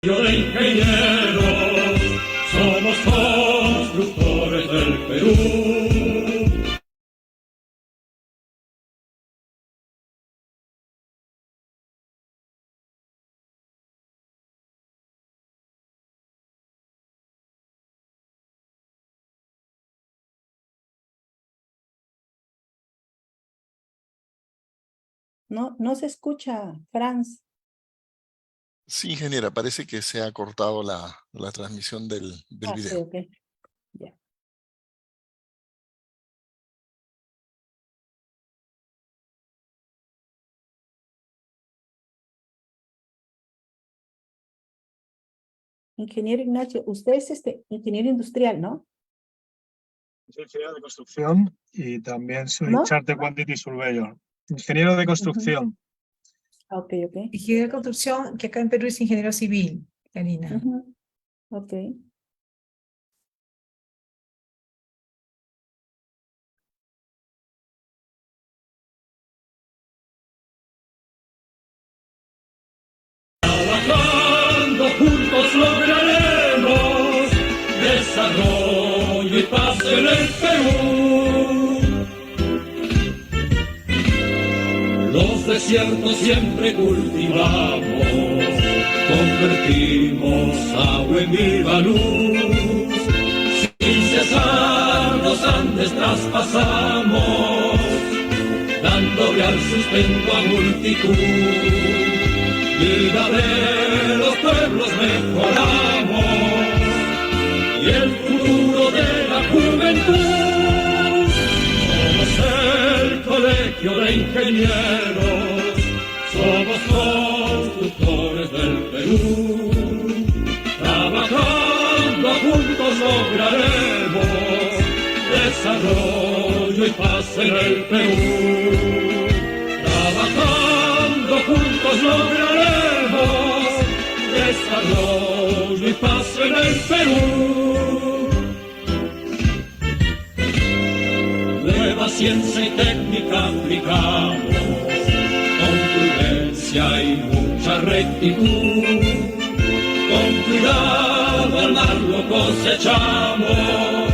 Yo de ingenieros somos constructores del Perú. No, no se escucha, Franz. Sí, ingeniera, parece que se ha cortado la transmisión del Sí, video. ok. Ya. Ingeniero Ignacio, usted es ingeniero industrial, ¿no? Soy ingeniero de construcción y también soy ¿Cómo? Chartered Quantity Surveyor. Ingeniero de construcción. Ok, ok. Ingeniero de construcción, que acá en Perú es ingeniero civil, Karina. Ok. Trabajando juntos lograremos desarrollo y paz en el Perú. Los desiertos siempre cultivamos, convertimos agua en viva luz. Sin cesar los Andes traspasamos, dándole al sustento a multitud. Vida de los pueblos mejoramos y el futuro de la juventud. Somos el colegio de ingenieros, somos constructores del Perú. Trabajando juntos lograremos desarrollo y paz en el Perú. Trabajando juntos lograremos desarrollo y paz en el Perú. Nueva ciencia y técnica aplicamos, con prudencia y mucha rectitud. Con cuidado al mar lo cosechamos,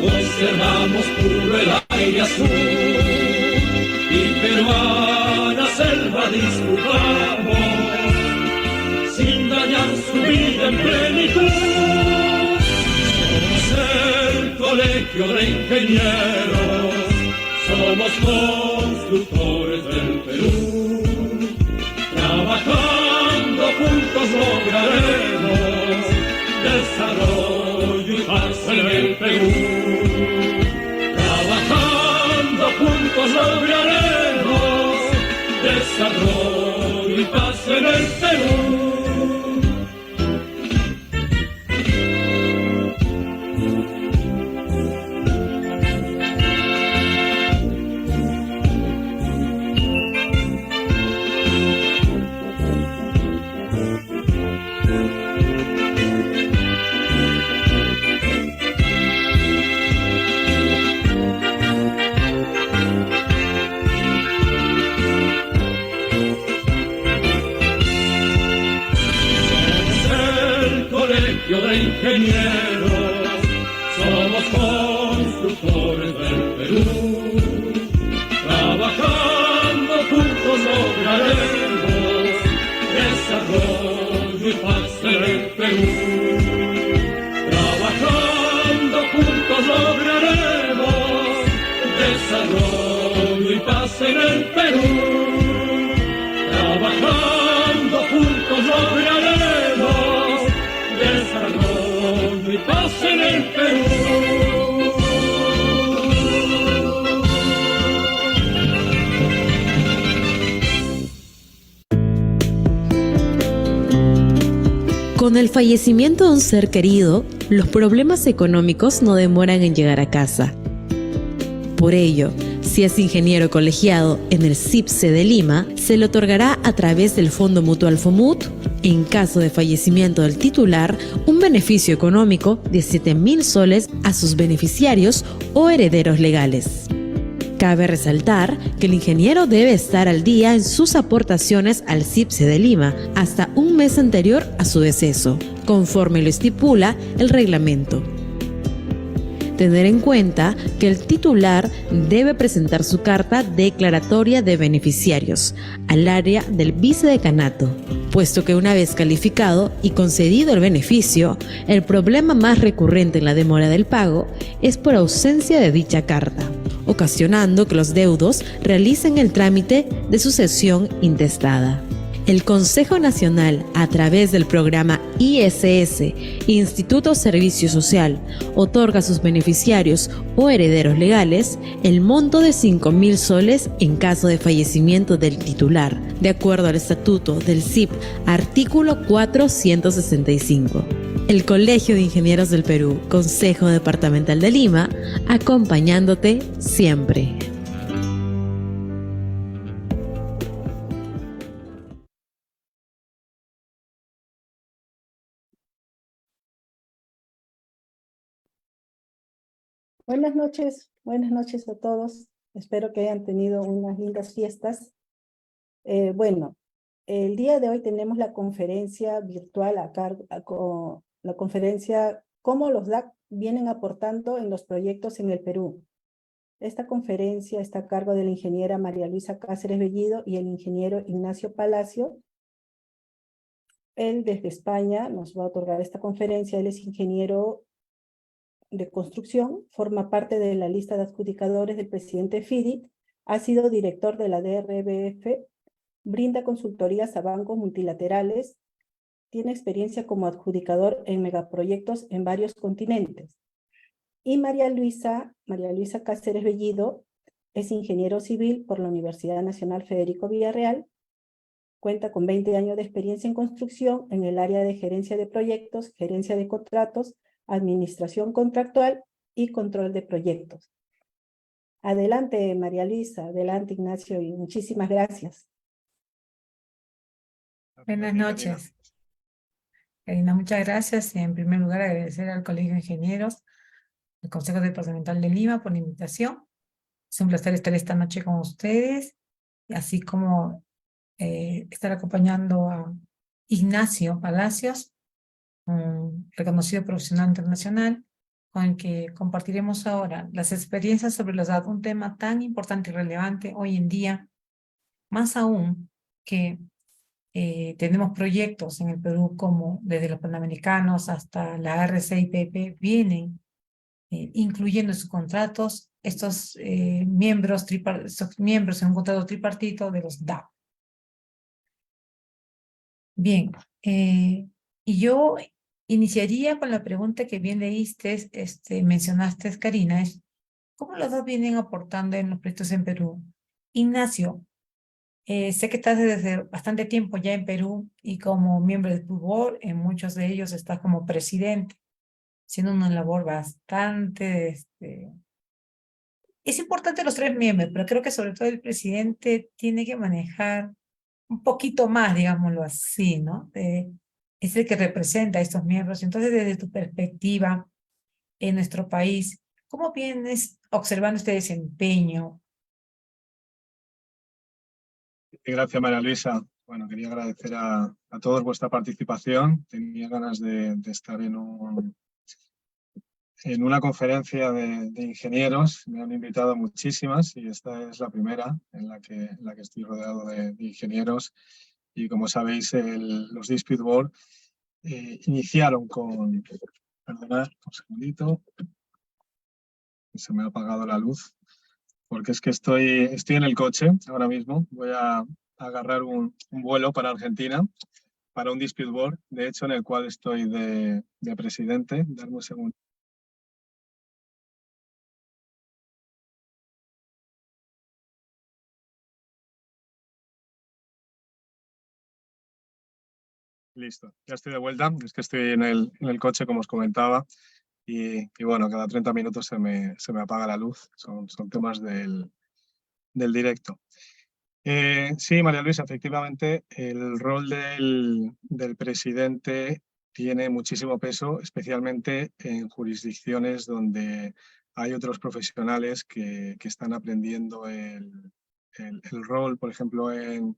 conservamos puro el aire azul. Y peruana selva disfrutamos, sin dañar su vida en plenitud. Somos el colegio de ingenieros, somos constructores del Perú. Trabajando juntos lograremos desarrollo y paz en el Perú. Trabajando juntos lograremos desarrollo y paz en el Perú. De ingenieros, somos constructores del Perú. Trabajando juntos lograremos desarrollo y paz en el Perú. Trabajando juntos lograremos desarrollo y paz en el Perú. Trabajando juntos lograremos desarrollo y paz en el Perú. Con el fallecimiento de un ser querido, los problemas económicos no demoran en llegar a casa. Por ello, si es ingeniero colegiado en el CIPSE de Lima, se le otorgará a través del Fondo Mutual FOMUT, en caso de fallecimiento del titular, un beneficio económico de 7.000 soles a sus beneficiarios o herederos legales. Cabe resaltar que el ingeniero debe estar al día en sus aportaciones al CIPSE de Lima hasta un mes anterior a su deceso, conforme lo estipula el reglamento. Tener en cuenta que el titular debe presentar su carta declaratoria de beneficiarios al área del vicedecanato, puesto que una vez calificado y concedido el beneficio, el problema más recurrente en la demora del pago es por ausencia de dicha carta, ocasionando que los deudos realicen el trámite de sucesión intestada. El Consejo Nacional, a través del programa ISS, Instituto Servicio Social, otorga a sus beneficiarios o herederos legales el monto de 5.000 soles en caso de fallecimiento del titular, de acuerdo al Estatuto del CIP, artículo 465. El Colegio de Ingenieros del Perú, Consejo Departamental de Lima, acompañándote siempre. Buenas noches a todos. Espero que hayan tenido unas lindas fiestas. Bueno, el día de hoy tenemos la conferencia virtual la conferencia Cómo los DAC vienen aportando en los proyectos en el Perú. Esta conferencia está a cargo de la ingeniera María Luisa Cáceres Bellido y el ingeniero Ignacio Palacio. Él desde España nos va a otorgar esta conferencia. Él es ingeniero de construcción, forma parte de la lista de adjudicadores del presidente FIDI, ha sido director de la DRBF, brinda consultorías a bancos multilaterales, tiene experiencia como adjudicador en megaproyectos en varios continentes. Y María Luisa Cáceres Bellido es ingeniero civil por la Universidad Nacional Federico Villarreal, cuenta con 20 años de experiencia en construcción en el área de gerencia de proyectos, gerencia de contratos, administración contractual y control de proyectos. Adelante, María Luisa, adelante, Ignacio, y muchísimas gracias. Buenas noches. Karina, muchas gracias. En primer lugar, agradecer al Colegio de Ingenieros, al Consejo Departamental de Lima por la invitación. Es un placer estar esta noche con ustedes, así como estar acompañando a Ignacio Palacios, un reconocido profesional internacional, con el que compartiremos ahora las experiencias sobre los datos, un tema tan importante y relevante hoy en día, más aún que tenemos proyectos en el Perú como desde los Panamericanos hasta la RCIPP vienen incluyendo en sus contratos estos miembros en un contrato tripartito de los DAP. Bien, y yo iniciaría con la pregunta que bien leíste, mencionaste, Karina, es ¿cómo los dos vienen aportando en los proyectos en Perú? Ignacio, sé que estás desde bastante tiempo ya en Perú y como miembro del board, en muchos de ellos estás como presidente, haciendo una labor bastante... Es importante los tres miembros, pero creo que sobre todo el presidente tiene que manejar un poquito más, digámoslo así, ¿no? Es el que representa a estos miembros. Entonces, desde tu perspectiva en nuestro país, ¿cómo vienes observando este desempeño? Gracias, María Luisa. Bueno, quería agradecer a todos vuestra participación. Tenía ganas de estar en una conferencia de ingenieros. Me han invitado muchísimas y esta es la primera en la que estoy rodeado de ingenieros. Y como sabéis, los Dispute Board iniciaron con... Perdonad un segundito. Se me ha apagado la luz. Porque es que estoy en el coche ahora mismo. Voy a agarrar un vuelo para Argentina, para un Dispute Board, de hecho, en el cual estoy de presidente. Darme un segundo. Listo, ya estoy de vuelta. Es que estoy en el coche, como os comentaba, y bueno, cada 30 minutos se me apaga la luz. Son temas del directo. Sí, María Luisa, efectivamente, el rol del presidente tiene muchísimo peso, especialmente en jurisdicciones donde hay otros profesionales que están aprendiendo el rol, por ejemplo, en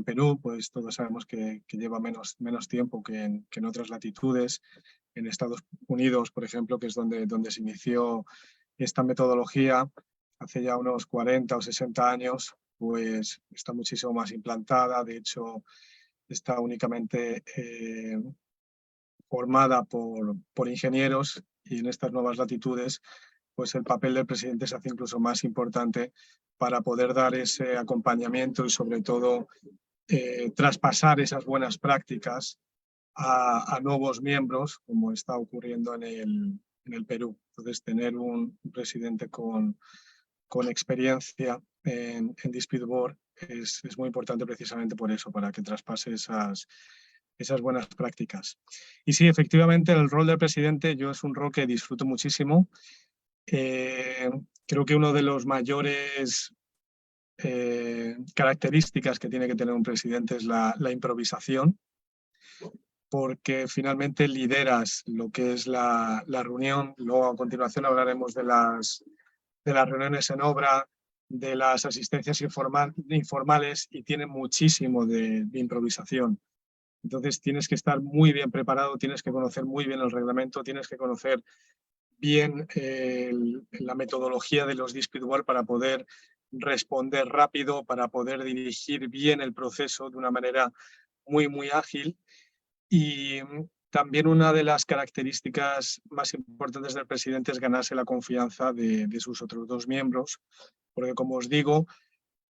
Perú, pues todos sabemos que lleva menos tiempo que en otras latitudes. En Estados Unidos, por ejemplo, que es donde se inició esta metodología, hace ya unos 40 o 60 años, pues está muchísimo más implantada. De hecho, está únicamente formada por ingenieros, y en estas nuevas latitudes pues el papel del presidente se hace incluso más importante para poder dar ese acompañamiento y sobre todo traspasar esas buenas prácticas a nuevos miembros, como está ocurriendo en el Perú. Entonces, tener un presidente con experiencia en Dispute Board es muy importante precisamente por eso, para que traspase esas buenas prácticas. Y sí, efectivamente, el rol del presidente yo es un rol que disfruto muchísimo. Creo que uno de los mayores características que tiene que tener un presidente es la improvisación, porque finalmente lideras lo que es la reunión. Luego a continuación hablaremos de las reuniones en obra, de las asistencias informales, y tiene muchísimo de improvisación. Entonces tienes que estar muy bien preparado, tienes que conocer muy bien el reglamento, tienes que conocer bien la metodología de los Dispute Board para poder responder rápido, para poder dirigir bien el proceso de una manera muy ágil. Y también una de las características más importantes del presidente es ganarse la confianza de sus otros dos miembros, porque como os digo,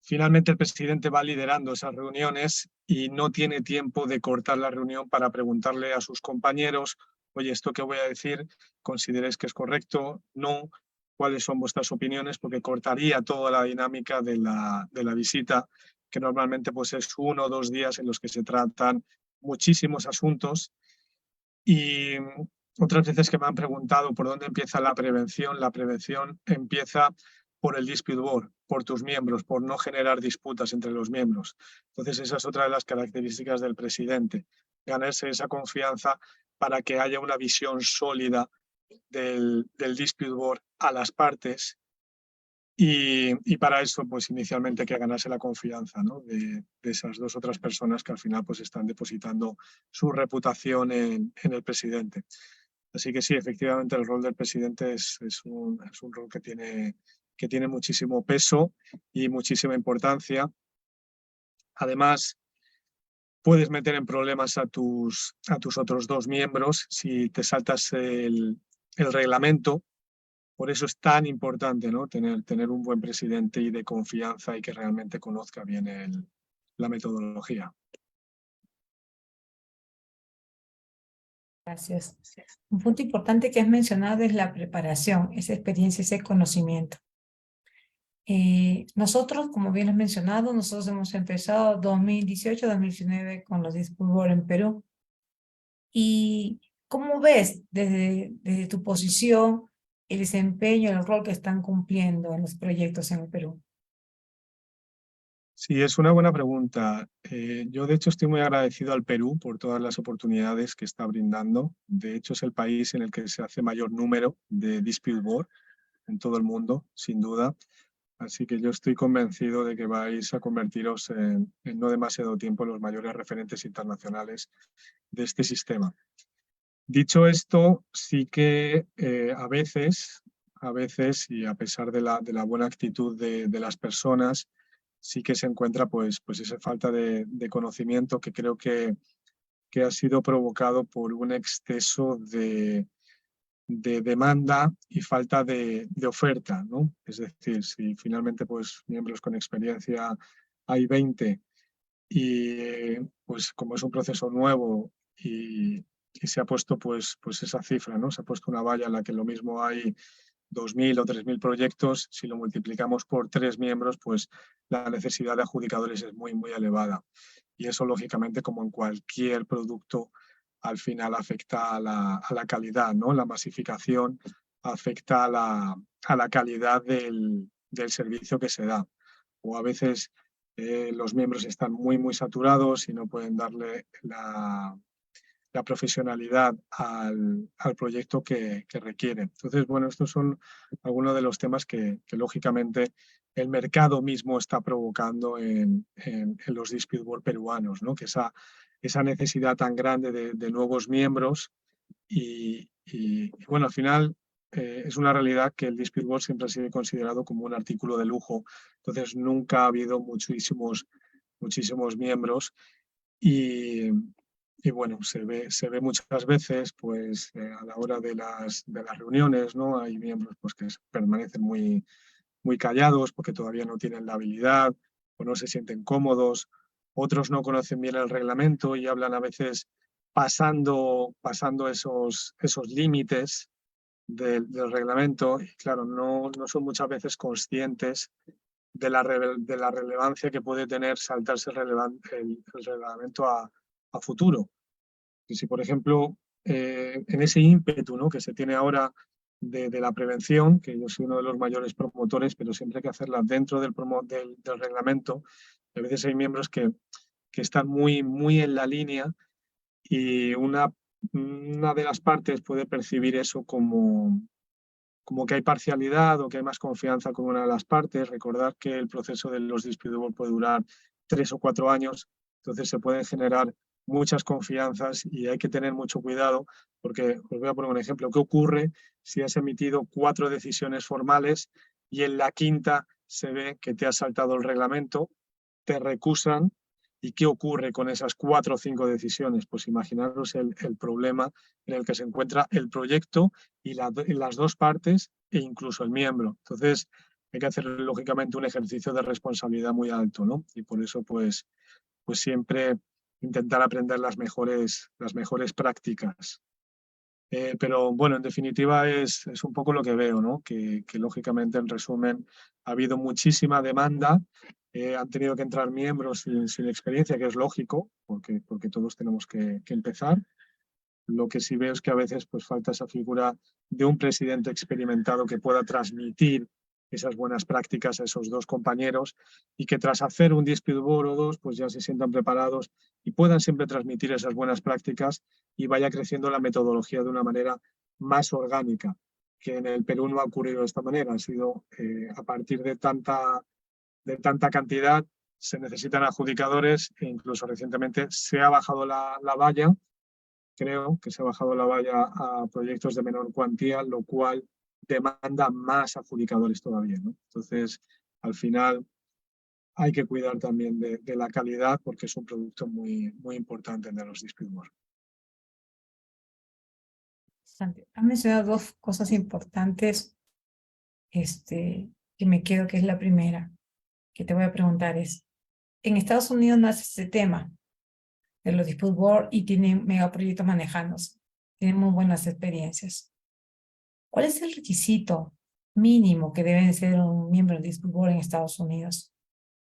finalmente el presidente va liderando esas reuniones y no tiene tiempo de cortar la reunión para preguntarle a sus compañeros: oye, esto que voy a decir, ¿consideráis que es correcto? No. ¿Cuáles son vuestras opiniones? Porque cortaría toda la dinámica de la visita, que normalmente pues es 1 o 2 días en los que se tratan muchísimos asuntos. Y otras veces que me han preguntado por dónde empieza la prevención empieza por el Dispute Board, por tus miembros, por no generar disputas entre los miembros. Entonces esa es otra de las características del presidente, ganarse esa confianza para que haya una visión sólida del Dispute Board a las partes. Y para eso, pues inicialmente hay que ganarse la confianza, ¿no?, de esas dos otras personas que al final pues están depositando su reputación en el presidente. Así que sí, efectivamente el rol del presidente es un rol que tiene muchísimo peso y muchísima importancia. Además, puedes meter en problemas a tus otros dos miembros si te saltas el reglamento. Por eso es tan importante, ¿no?, tener un buen presidente y de confianza y que realmente conozca bien la metodología. Gracias. Un punto importante que has mencionado es la preparación, esa experiencia, ese conocimiento. Nosotros, como bien has mencionado, nosotros hemos empezado 2018-2019 con los Dispute Board en Perú. ¿Y cómo ves desde tu posición el desempeño, el rol que están cumpliendo en los proyectos en el Perú? Sí, es una buena pregunta. Yo, de hecho, estoy muy agradecido al Perú por todas las oportunidades que está brindando. De hecho, es el país en el que se hace mayor número de Dispute Board en todo el mundo, sin duda. Así que yo estoy convencido de que vais a convertiros en no demasiado tiempo en los mayores referentes internacionales de este sistema. Dicho esto, sí que a veces, y a pesar de la buena actitud de las personas, sí que se encuentra pues esa falta de conocimiento que creo que ha sido provocado por un exceso de demanda y falta de oferta, ¿no? Es decir, si finalmente pues miembros con experiencia hay 20 y pues como es un proceso nuevo y se ha puesto pues esa cifra, ¿no? Se ha puesto una valla en la que lo mismo hay 2.000 o 3.000 proyectos. Si lo multiplicamos por 3 miembros, pues la necesidad de adjudicadores es muy elevada. Y eso, lógicamente, como en cualquier producto, al final afecta a la calidad, ¿no? La masificación afecta a la calidad del servicio que se da. O a veces los miembros están muy saturados y no pueden darle la profesionalidad al proyecto que requiere. Entonces, bueno, estos son algunos de los temas que lógicamente el mercado mismo está provocando en los dispute board peruanos, ¿no? Que esa necesidad tan grande de nuevos miembros y bueno, al final es una realidad que el dispute board siempre ha sido considerado como un artículo de lujo, entonces nunca ha habido muchísimos miembros y bueno, se ve muchas veces pues a la hora de las reuniones, ¿no? Hay miembros pues, que permanecen muy callados porque todavía no tienen la habilidad o no se sienten cómodos. Otros no conocen bien el reglamento y hablan a veces pasando esos límites del reglamento. Y claro, no son muchas veces conscientes de la relevancia que puede tener saltarse el reglamento a futuro. Y si, por ejemplo, en ese ímpetu, ¿no? que se tiene ahora de la prevención, que yo soy uno de los mayores promotores, pero siempre hay que hacerla dentro del reglamento. A veces hay miembros que están muy en la línea y una de las partes puede percibir eso como que hay parcialidad o que hay más confianza con una de las partes. Recordar que el proceso de los dispute board puede durar 3 o 4 años, entonces se pueden generar muchas confianzas y hay que tener mucho cuidado porque os voy a poner un ejemplo. ¿Qué ocurre si has emitido 4 decisiones formales y en la quinta se ve que te has saltado el reglamento, te recusan? ¿Y qué ocurre con esas 4 o 5 decisiones? Pues imaginaros el problema en el que se encuentra el proyecto y las dos partes e incluso el miembro. Entonces hay que hacer lógicamente un ejercicio de responsabilidad muy alto, ¿no? Y por eso pues siempre intentar aprender las mejores prácticas. Pero bueno, en definitiva es un poco lo que veo, ¿no? Que lógicamente, en resumen, ha habido muchísima demanda, han tenido que entrar miembros sin experiencia, que es lógico, porque todos tenemos que empezar. Lo que sí veo es que a veces pues, falta esa figura de un presidente experimentado que pueda transmitir esas buenas prácticas a esos dos compañeros y que tras hacer un dispute board o dos, pues ya se sientan preparados y puedan siempre transmitir esas buenas prácticas y vaya creciendo la metodología de una manera más orgánica, que en el Perú no ha ocurrido de esta manera. Ha sido a partir de tanta cantidad, se necesitan adjudicadores e incluso recientemente se ha bajado la valla. Creo que se ha bajado la valla a proyectos de menor cuantía, lo cual demanda más adjudicadores todavía, ¿no? Entonces, al final, hay que cuidar también de la calidad porque es un producto muy importante en los dispute board. Han mencionado 2 cosas importantes que me quedo, que es la primera, que te voy a preguntar es, en Estados Unidos nace ese tema de los dispute board y tienen megaproyectos manejándose, tienen muy buenas experiencias. ¿Cuál es el requisito mínimo que debe ser un miembro del dispute board en Estados Unidos?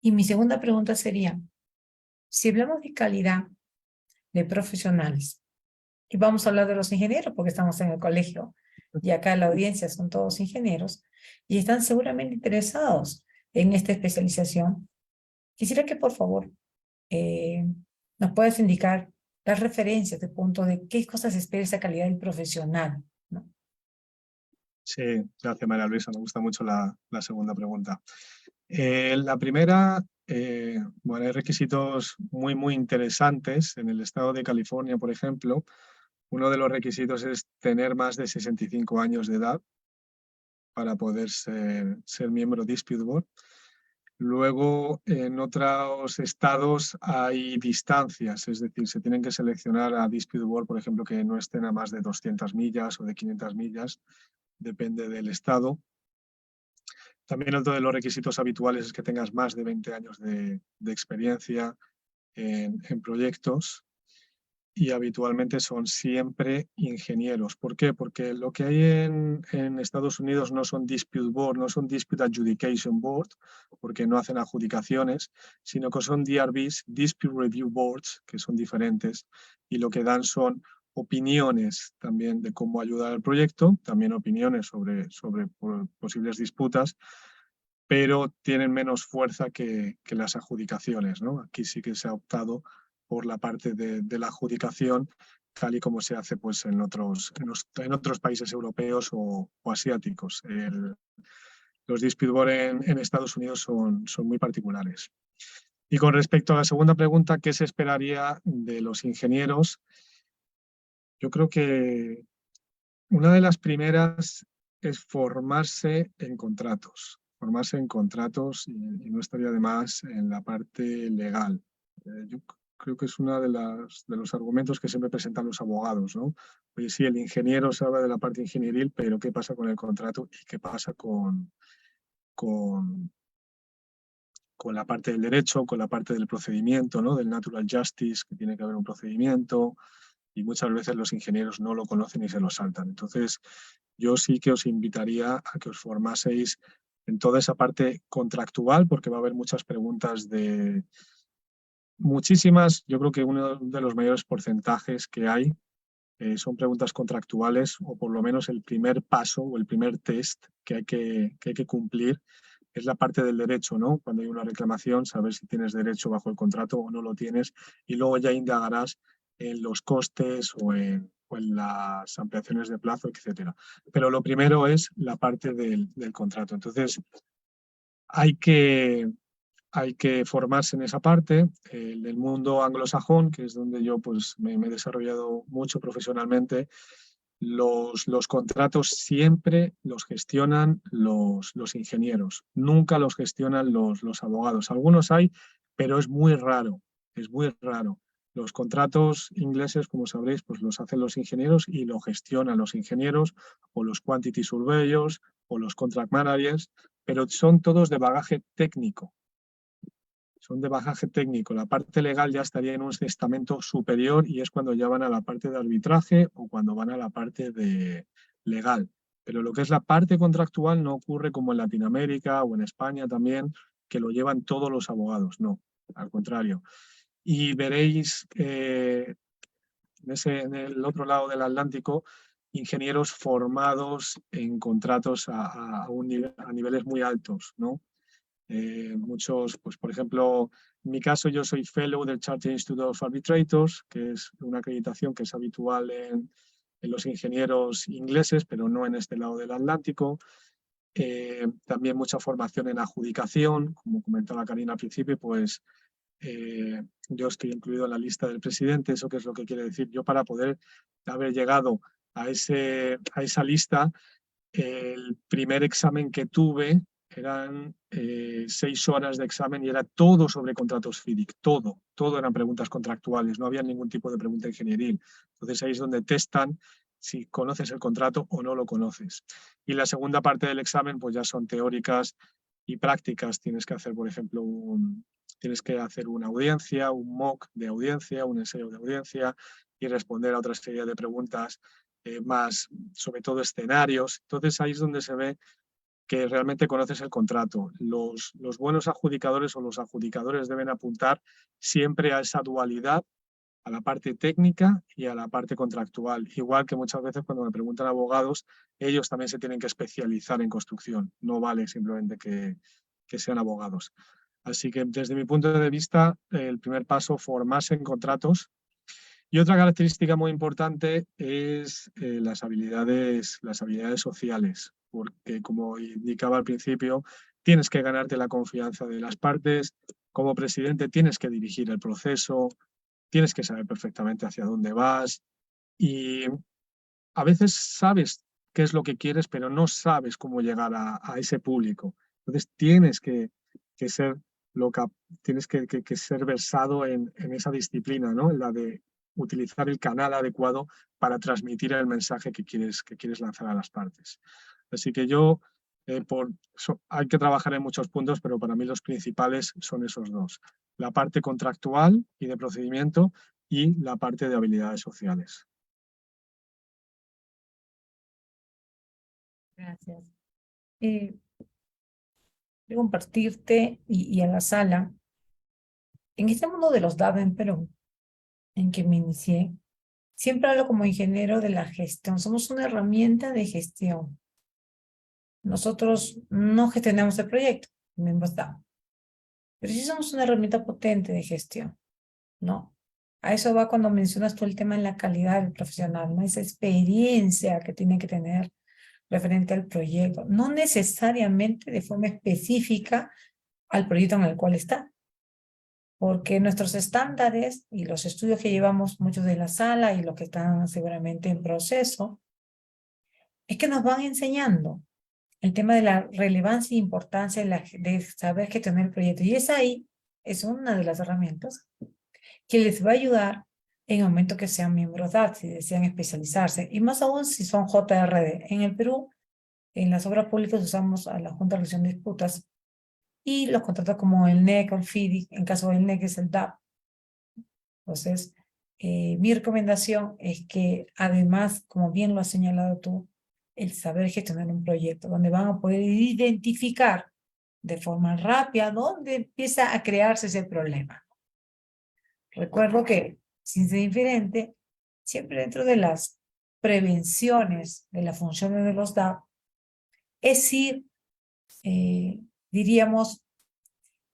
Y mi segunda pregunta sería, si hablamos de calidad de profesionales, y vamos a hablar de los ingenieros porque estamos en el colegio, y acá la audiencia son todos ingenieros, y están seguramente interesados en esta especialización, quisiera que por favor nos puedas indicar las referencias de punto de qué cosas espera esa calidad del profesional, ¿no? Sí, gracias María Luisa, me gusta mucho la segunda pregunta. La primera, bueno, hay requisitos muy interesantes. En el estado de California, por ejemplo, uno de los requisitos es tener más de 65 años de edad para poder ser miembro de Dispute Board. Luego, en otros estados hay distancias, es decir, se tienen que seleccionar a Dispute Board, por ejemplo, que no estén a más de 200 millas o de 500 millas, depende del estado. También otro de los requisitos habituales es que tengas más de 20 años de experiencia en proyectos y habitualmente son siempre ingenieros. ¿Por qué? Porque lo que hay en Estados Unidos no son dispute board, no son dispute adjudication board, porque no hacen adjudicaciones, sino que son DRBs, dispute review boards, que son diferentes y lo que dan son opiniones también de cómo ayudar al proyecto, también opiniones sobre posibles disputas, pero tienen menos fuerza que las adjudicaciones, ¿no? Aquí sí que se ha optado por la parte de la adjudicación tal y como se hace pues, en otros países europeos o asiáticos. Los dispute board en Estados Unidos son muy particulares. Y con respecto a la segunda pregunta, ¿qué se esperaría de los ingenieros? Yo creo que una de las primeras es formarse en contratos. Formarse en contratos y no estaría de más en la parte legal. Yo creo que es uno de los argumentos que siempre presentan los abogados, ¿no? Oye, sí, el ingeniero sabe de la parte ingenieril, pero ¿qué pasa con el contrato y qué pasa con la parte del derecho, con la parte del procedimiento, ¿no? Del natural justice, que tiene que haber un procedimiento, y muchas veces los ingenieros no lo conocen y se lo saltan. Entonces, yo sí que os invitaría a que os formaseis en toda esa parte contractual, porque va a haber muchas preguntas muchísimas, yo creo que uno de los mayores porcentajes que hay son preguntas contractuales, o por lo menos el primer paso o el primer test que hay que cumplir es la parte del derecho, ¿no? Cuando hay una reclamación, saber si tienes derecho bajo el contrato o no lo tienes, y luego ya indagarás en los costes o en las ampliaciones de plazo, etcétera. Pero lo primero es la parte del contrato. Entonces, hay que formarse en esa parte. El mundo anglosajón, que es donde yo pues, me he desarrollado mucho profesionalmente, los contratos siempre los gestionan los ingenieros, nunca los gestionan los abogados. Algunos hay, pero es muy raro, es muy raro. Los contratos ingleses, como sabréis, pues los hacen los ingenieros y lo gestionan los ingenieros o los quantity surveyors o los contract managers, pero son todos de bagaje técnico. Son de bagaje técnico. La parte legal ya estaría en un estamento superior y es cuando ya van a la parte de arbitraje o cuando van a la parte de legal. Pero lo que es la parte contractual no ocurre como en Latinoamérica o en España también, que lo llevan todos los abogados. No, al contrario. Y veréis en el otro lado del Atlántico ingenieros formados en contratos a niveles muy altos, ¿no? Muchos, pues por ejemplo, en mi caso yo soy fellow del Chartered Institute of Arbitrators, que es una acreditación que es habitual en los ingenieros ingleses, pero no en este lado del Atlántico. También mucha formación en adjudicación, como comentaba Karina al principio, pues yo estoy incluido en la lista del presidente. ¿Eso qué es lo que quiere decir? Yo, para poder haber llegado a esa lista, el primer examen que tuve eran 6 horas de examen y era todo sobre contratos FIDIC, todo eran preguntas contractuales, no había ningún tipo de pregunta ingenieril. Entonces ahí es donde testan si conoces el contrato o no lo conoces. Y la segunda parte del examen pues ya son teóricas y prácticas. Tienes que hacer, por ejemplo, tienes que hacer una audiencia, un mock de audiencia, un ensayo de audiencia y responder a otra serie de preguntas más, sobre todo escenarios. Entonces ahí es donde se ve que realmente conoces el contrato. Los buenos adjudicadores o los adjudicadores deben apuntar siempre a esa dualidad, a la parte técnica y a la parte contractual. Igual que muchas veces cuando me preguntan abogados, ellos también se tienen que especializar en construcción. No vale simplemente que sean abogados. Así que desde mi punto de vista, el primer paso, formarse en contratos. Y otra característica muy importante es las habilidades sociales, porque como indicaba al principio, tienes que ganarte la confianza de las partes. Como presidente tienes que dirigir el proceso, tienes que saber perfectamente hacia dónde vas y a veces sabes qué es lo que quieres, pero no sabes cómo llegar a ese público. Entonces tienes que ser tienes que ser versado en esa disciplina, ¿no? En la de utilizar el canal adecuado para transmitir el mensaje que quieres lanzar a las partes. Así que hay que trabajar en muchos puntos, pero para mí los principales son esos dos. La parte contractual y de procedimiento y la parte de habilidades sociales. Gracias. Quiero compartirte y a la sala. En este mundo de los datos en Perú, en que me inicié, siempre hablo como ingeniero de la gestión. Somos una herramienta de gestión. Nosotros no gestionamos el proyecto, pero sí somos una herramienta potente de gestión, ¿no? A eso va cuando mencionas tú el tema de la calidad del profesional, ¿no? Esa experiencia que tiene que tener referente al proyecto, no necesariamente de forma específica al proyecto en el cual está, porque nuestros estándares y los estudios que llevamos muchos de la sala y los que están seguramente en proceso, es que nos van enseñando el tema de la relevancia e importancia de saber gestionar el proyecto. Y es una de las herramientas que les va a ayudar en el momento que sean miembros DAT, si desean especializarse, y más aún si son JRD. En el Perú, en las obras públicas usamos a la Junta de Resolución de Disputas y los contratos como el NEC o el FIDIC, en caso del NEC es el DAP. Entonces, mi recomendación es que además, como bien lo has señalado tú, el saber gestionar un proyecto, donde van a poder identificar de forma rápida dónde empieza a crearse ese problema. Recuerdo que, sin ser indiferente, siempre dentro de las prevenciones de las funciones de los DAP, es ir, diríamos,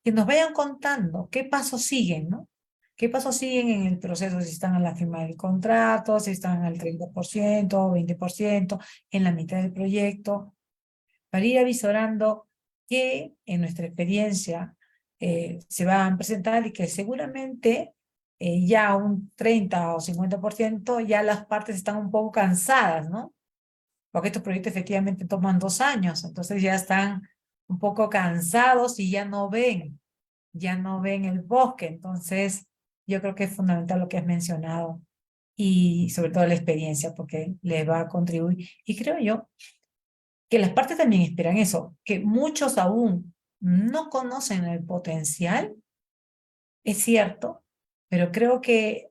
que nos vayan contando qué pasos siguen, ¿no? ¿Qué pasos siguen en el proceso? Si están a la firma del contrato, si están al 30%, 20%, en la mitad del proyecto, para ir avisorando que en nuestra experiencia se van a presentar y que seguramente ya un 30 o 50% ya las partes están un poco cansadas, ¿no? Porque estos proyectos efectivamente toman 2 años, entonces ya están un poco cansados y ya no ven el bosque. Entonces yo creo que es fundamental lo que has mencionado y sobre todo la experiencia, porque les va a contribuir. Y creo yo que las partes también esperan eso, que muchos aún no conocen el potencial, es cierto, pero creo que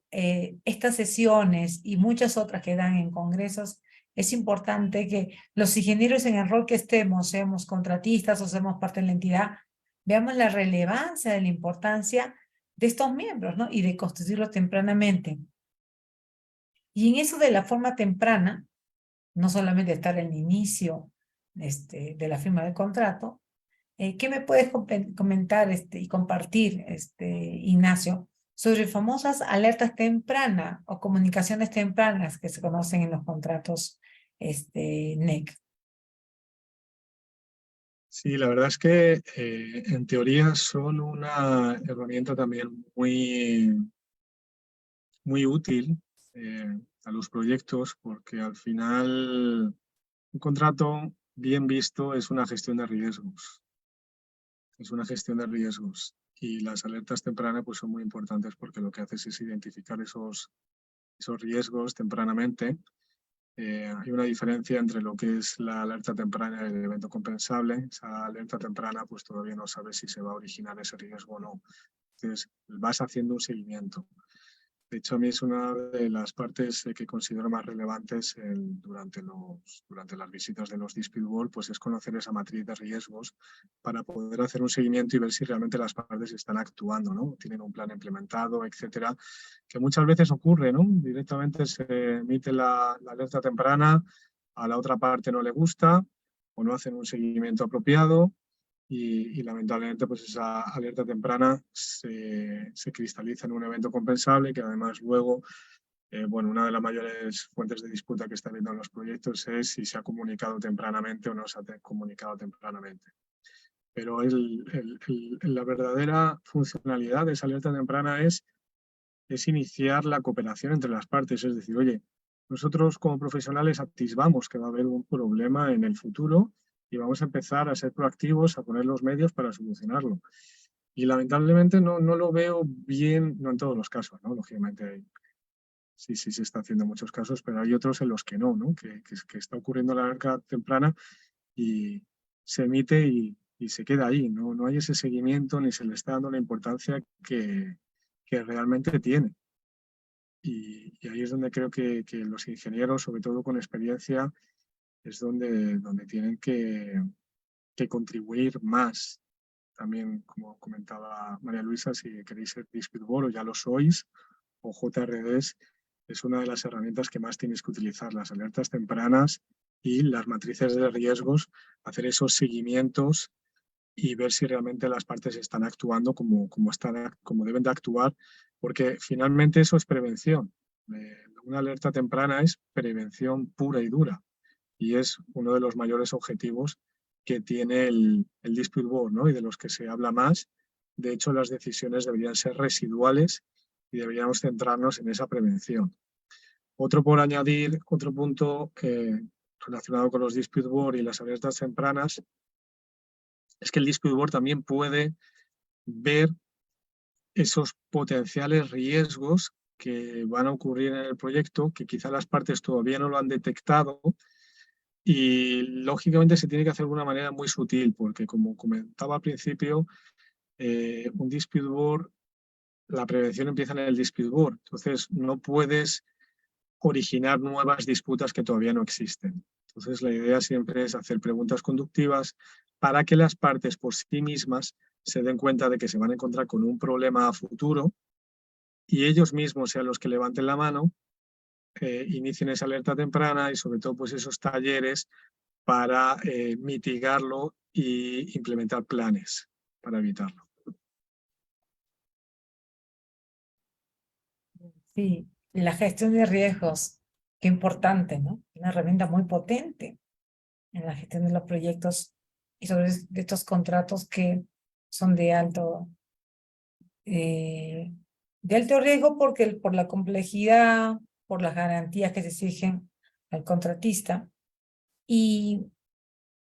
estas sesiones y muchas otras que dan en congresos, es importante que los ingenieros en el rol que estemos, seamos contratistas o seamos parte de la entidad, veamos la relevancia de la importancia de estos miembros, ¿no? Y de constituirlos tempranamente. Y en eso de la forma temprana, no solamente estar en el inicio de la firma del contrato, ¿qué me puedes comentar y compartir, Ignacio, sobre famosas alertas tempranas o comunicaciones tempranas que se conocen en los contratos NEC? Sí, la verdad es que en teoría son una herramienta también muy útil a los proyectos, porque al final un contrato bien visto es una gestión de riesgos. Es una gestión de riesgos y las alertas tempranas pues son muy importantes porque lo que haces es identificar esos riesgos tempranamente. Hay una diferencia entre lo que es la alerta temprana y el evento compensable. Esa alerta temprana pues todavía no sabes si se va a originar ese riesgo o no. Entonces vas haciendo un seguimiento. De hecho, a mí es una de las partes que considero más relevantes durante las visitas de los Dispute Board, pues es conocer esa matriz de riesgos para poder hacer un seguimiento y ver si realmente las partes están actuando, ¿no? Tienen un plan implementado, etcétera, que muchas veces ocurre, ¿no? Directamente se emite la alerta temprana, a la otra parte no le gusta o no hacen un seguimiento apropiado. Y lamentablemente pues esa alerta temprana se cristaliza en un evento compensable que además luego, bueno, una de las mayores fuentes de disputa que está habiendo en los proyectos es si se ha comunicado tempranamente o no se ha comunicado tempranamente. Pero la verdadera funcionalidad de esa alerta temprana es iniciar la cooperación entre las partes, es decir, oye, nosotros como profesionales atisbamos que va a haber un problema en el futuro y vamos a empezar a ser proactivos, a poner los medios para solucionarlo. Y lamentablemente no lo veo bien, no en todos los casos, ¿no? Lógicamente sí se está haciendo en muchos casos, pero hay otros en los que no, ¿no? Que está ocurriendo la alerta temprana y se emite y se queda ahí, ¿no? No hay ese seguimiento ni se le está dando la importancia que realmente tiene. Y ahí es donde creo que los ingenieros, sobre todo con experiencia, es donde tienen que contribuir más. También, como comentaba María Luisa, si queréis ser Dispute Board o ya lo sois, o JRDs, es una de las herramientas que más tienes que utilizar, las alertas tempranas y las matrices de riesgos, hacer esos seguimientos y ver si realmente las partes están actuando como deben de actuar, porque finalmente eso es prevención. Una alerta temprana es prevención pura y dura, y es uno de los mayores objetivos que tiene el Dispute Board, ¿no? Y de los que se habla más. De hecho, las decisiones deberían ser residuales y deberíamos centrarnos en esa prevención. Otro por añadir, otro punto relacionado con los Dispute Board y las alertas tempranas, es que el Dispute Board también puede ver esos potenciales riesgos que van a ocurrir en el proyecto, que quizá las partes todavía no lo han detectado, y lógicamente se tiene que hacer de una manera muy sutil, porque como comentaba al principio, un Dispute Board, la prevención empieza en el Dispute Board, entonces no puedes originar nuevas disputas que todavía no existen. Entonces la idea siempre es hacer preguntas conductivas para que las partes por sí mismas se den cuenta de que se van a encontrar con un problema a futuro y ellos mismos sean los que levanten la mano, inicien esa alerta temprana y sobre todo pues esos talleres para mitigarlo e implementar planes para evitarlo. Sí, la gestión de riesgos, qué importante, ¿no? Una herramienta muy potente en la gestión de los proyectos y sobre de estos contratos que son de alto riesgo porque por la complejidad, por las garantías que se exigen al contratista. Y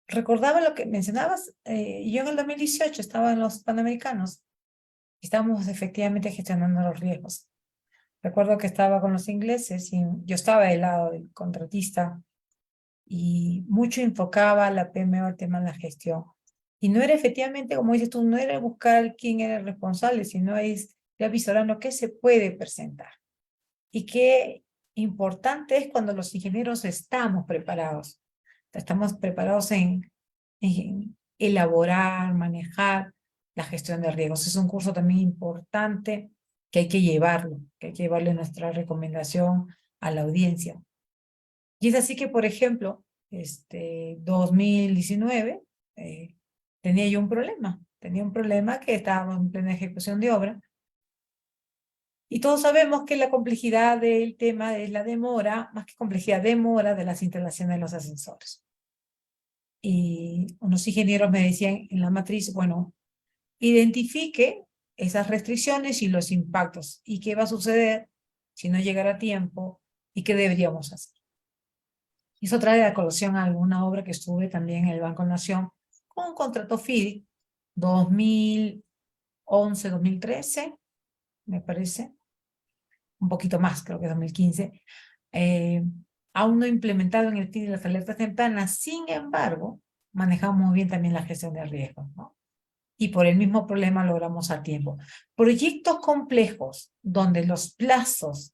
recordaba lo que mencionabas, yo en el 2018 estaba en los Panamericanos y estábamos efectivamente gestionando los riesgos. Recuerdo que estaba con los ingleses y yo estaba del lado del contratista y mucho enfocaba la PMO el tema de la gestión. Y no era efectivamente, como dices tú, no era buscar quién era el responsable, sino es ya visorando qué se puede presentar. Y qué importante es cuando los ingenieros estamos preparados. Estamos preparados en elaborar, manejar la gestión de riesgos. Es un curso también importante que hay que llevarle nuestra recomendación a la audiencia. Y es así que, por ejemplo, 2019 tenía yo un problema. Tenía un problema que estaba en plena ejecución de obra. Y todos sabemos que la complejidad del tema es la demora, más que complejidad, demora de las instalaciones de los ascensores. Y unos ingenieros me decían en la matriz, bueno, identifique esas restricciones y los impactos y qué va a suceder si no llegara a tiempo y qué deberíamos hacer. Y eso trae a colación a alguna obra que estuve también en el Banco Nación con un contrato FIDIC 2011-2013, me parece, un poquito más, creo que 2015, aún no implementado en el FIDIC las alertas tempranas, sin embargo, manejamos muy bien también la gestión de riesgos, ¿no? Y por el mismo problema logramos a tiempo. Proyectos complejos donde los plazos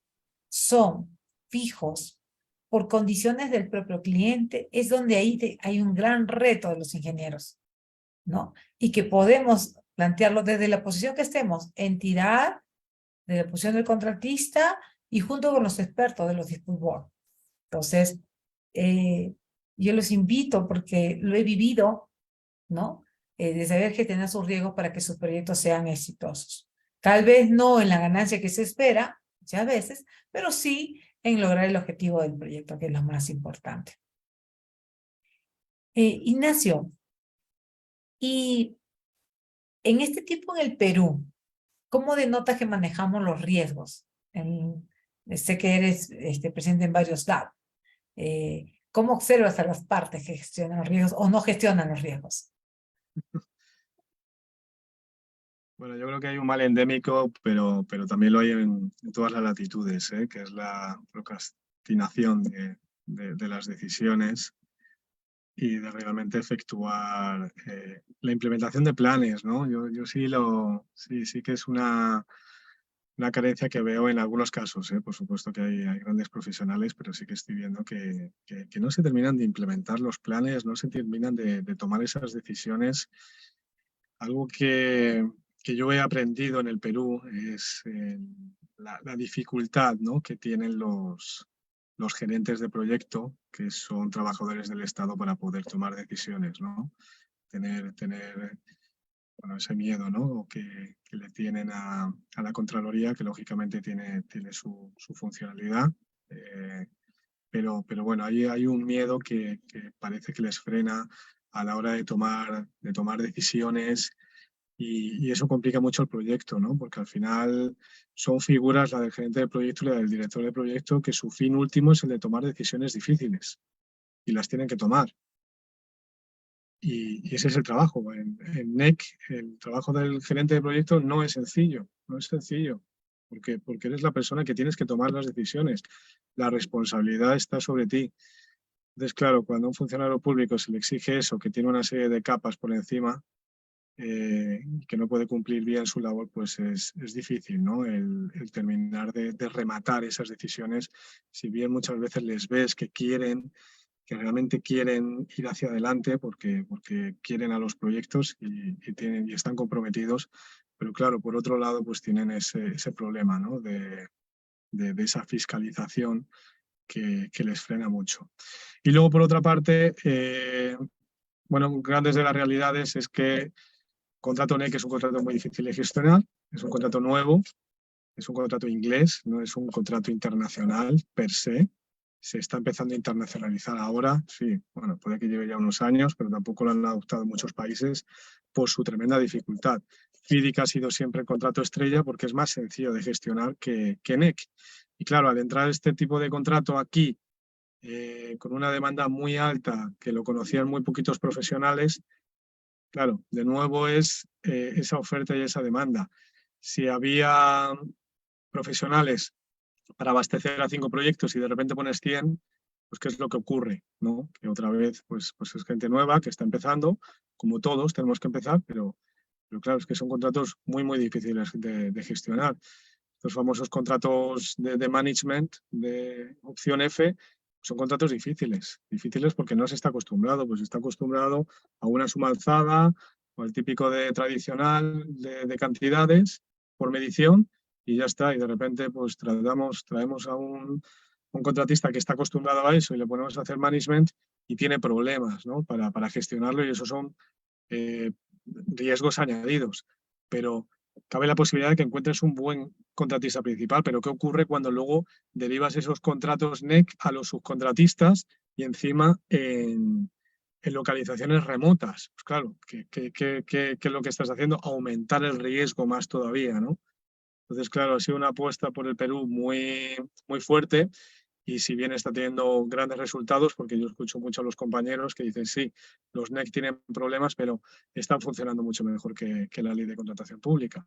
son fijos por condiciones del propio cliente es donde ahí hay un gran reto de los ingenieros, ¿no? Y que podemos plantearlo desde la posición que estemos, entidad, desde la posición del contratista y junto con los expertos de los Dispute Board. Entonces, yo los invito porque lo he vivido, ¿no? De saber gestionar sus riesgos para que sus proyectos sean exitosos. Tal vez no en la ganancia que se espera, muchas veces, pero sí en lograr el objetivo del proyecto, que es lo más importante. Ignacio, y en este tiempo en el Perú, ¿cómo denotas que manejamos los riesgos? Sé que eres presente en varios lados. ¿Cómo observas a las partes que gestionan los riesgos o no gestionan los riesgos? Bueno, yo creo que hay un mal endémico, pero también lo hay en todas las latitudes, que es la procrastinación de las decisiones y de realmente efectuar la implementación de planes, ¿no? Yo sí que es una carencia que veo en algunos casos, Por supuesto que hay grandes profesionales, pero sí que estoy viendo que no se terminan de implementar los planes, no se terminan de tomar esas decisiones. Algo que yo he aprendido en el Perú es la dificultad, ¿no? que tienen los gerentes de proyecto, que son trabajadores del Estado, para poder tomar decisiones, ¿no? Tener bueno, ese miedo, ¿no? que le tienen a la Contraloría, que lógicamente tiene su funcionalidad. Pero bueno, ahí hay un miedo que parece que les frena a la hora de tomar decisiones y eso complica mucho el proyecto, ¿no? Porque al final son figuras, la del gerente de proyecto y la del director de proyecto, que su fin último es el de tomar decisiones difíciles y las tienen que tomar. Y ese es el trabajo. En NEC, el trabajo del gerente de proyecto no es sencillo, porque eres la persona que tienes que tomar las decisiones. La responsabilidad está sobre ti. Entonces, claro, cuando a un funcionario público se le exige eso, que tiene una serie de capas por encima, que no puede cumplir bien su labor, pues es difícil, ¿no? El terminar de rematar esas decisiones, si bien muchas veces les ves que realmente quieren ir hacia adelante porque quieren a los proyectos y están comprometidos, pero claro, por otro lado, pues tienen ese problema, ¿no? de esa fiscalización que les frena mucho. Y luego, por otra parte, bueno, grandes de las realidades es que contrato NEC es un contrato muy difícil de gestionar, es un contrato nuevo, es un contrato inglés, no es un contrato internacional per se. Se está empezando a internacionalizar ahora, sí, bueno, puede que lleve ya unos años, pero tampoco lo han adoptado muchos países por su tremenda dificultad. FIDIC ha sido siempre el contrato estrella porque es más sencillo de gestionar que NEC. Y claro, al entrar este tipo de contrato aquí, con una demanda muy alta, que lo conocían muy poquitos profesionales, claro, de nuevo es esa oferta y esa demanda. Si había profesionales para abastecer a 5 proyectos y de repente pones 100, pues ¿qué es lo que ocurre? ¿No? Que otra vez pues es gente nueva que está empezando, como todos tenemos que empezar, pero claro, es que son contratos muy, muy difíciles de gestionar. Los famosos contratos de management, de opción F, son contratos difíciles porque no se está acostumbrado, pues está acostumbrado a una suma alzada o al típico de tradicional de cantidades por medición y ya está. Y de repente pues traemos a un contratista que está acostumbrado a eso y le ponemos a hacer management y tiene problemas, ¿no? para gestionarlo y esos son riesgos añadidos. Pero cabe la posibilidad de que encuentres un buen contratista principal, pero ¿qué ocurre cuando luego derivas esos contratos NEC a los subcontratistas y encima en localizaciones remotas? Pues claro, ¿qué es lo que estás haciendo? Aumentar el riesgo más todavía, ¿no? Entonces, claro, ha sido una apuesta por el Perú muy, muy fuerte y si bien está teniendo grandes resultados, porque yo escucho mucho a los compañeros que dicen, sí, los NEC tienen problemas, pero están funcionando mucho mejor que la ley de contratación pública.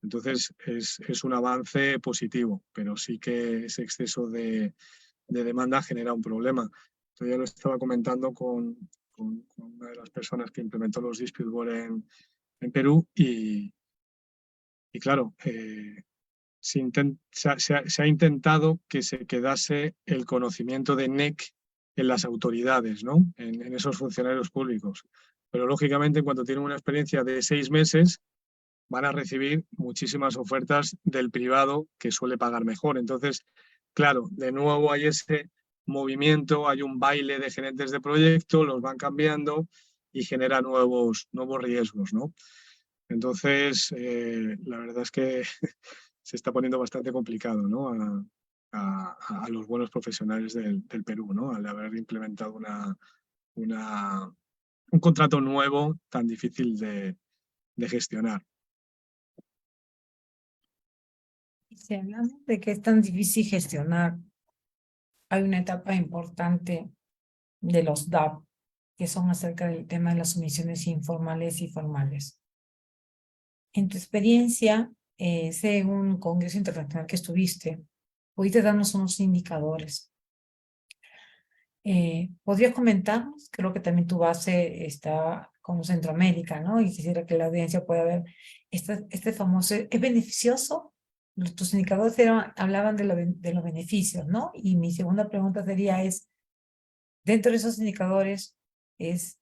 Entonces, es un avance positivo, pero sí que ese exceso de demanda genera un problema. Yo ya lo estaba comentando con una de las personas que implementó los Dispute Board en Perú y claro, se ha intentado que se quedase el conocimiento de NEC en las autoridades, ¿no? en esos funcionarios públicos. Pero lógicamente, en cuanto tienen una experiencia de 6 meses, van a recibir muchísimas ofertas del privado que suele pagar mejor. Entonces, claro, de nuevo hay ese movimiento, hay un baile de gerentes de proyecto, los van cambiando y genera nuevos riesgos, ¿no? Entonces, la verdad es que se está poniendo bastante complicado, ¿no? a los buenos profesionales del Perú, ¿no? Al haber implementado un contrato nuevo tan difícil de gestionar. Si hablamos de que es tan difícil gestionar, hay una etapa importante de los DAP, que son acerca del tema de las sumisiones informales y formales. En tu experiencia, en un congreso internacional que estuviste, pudiste darnos unos indicadores. ¿Podrías comentarnos? Creo que también tu base está como Centroamérica, ¿no? Y quisiera que la audiencia pueda ver este famoso, ¿es beneficioso? Tus indicadores hablaban de los beneficios, ¿no? Y mi segunda pregunta sería dentro de esos indicadores, es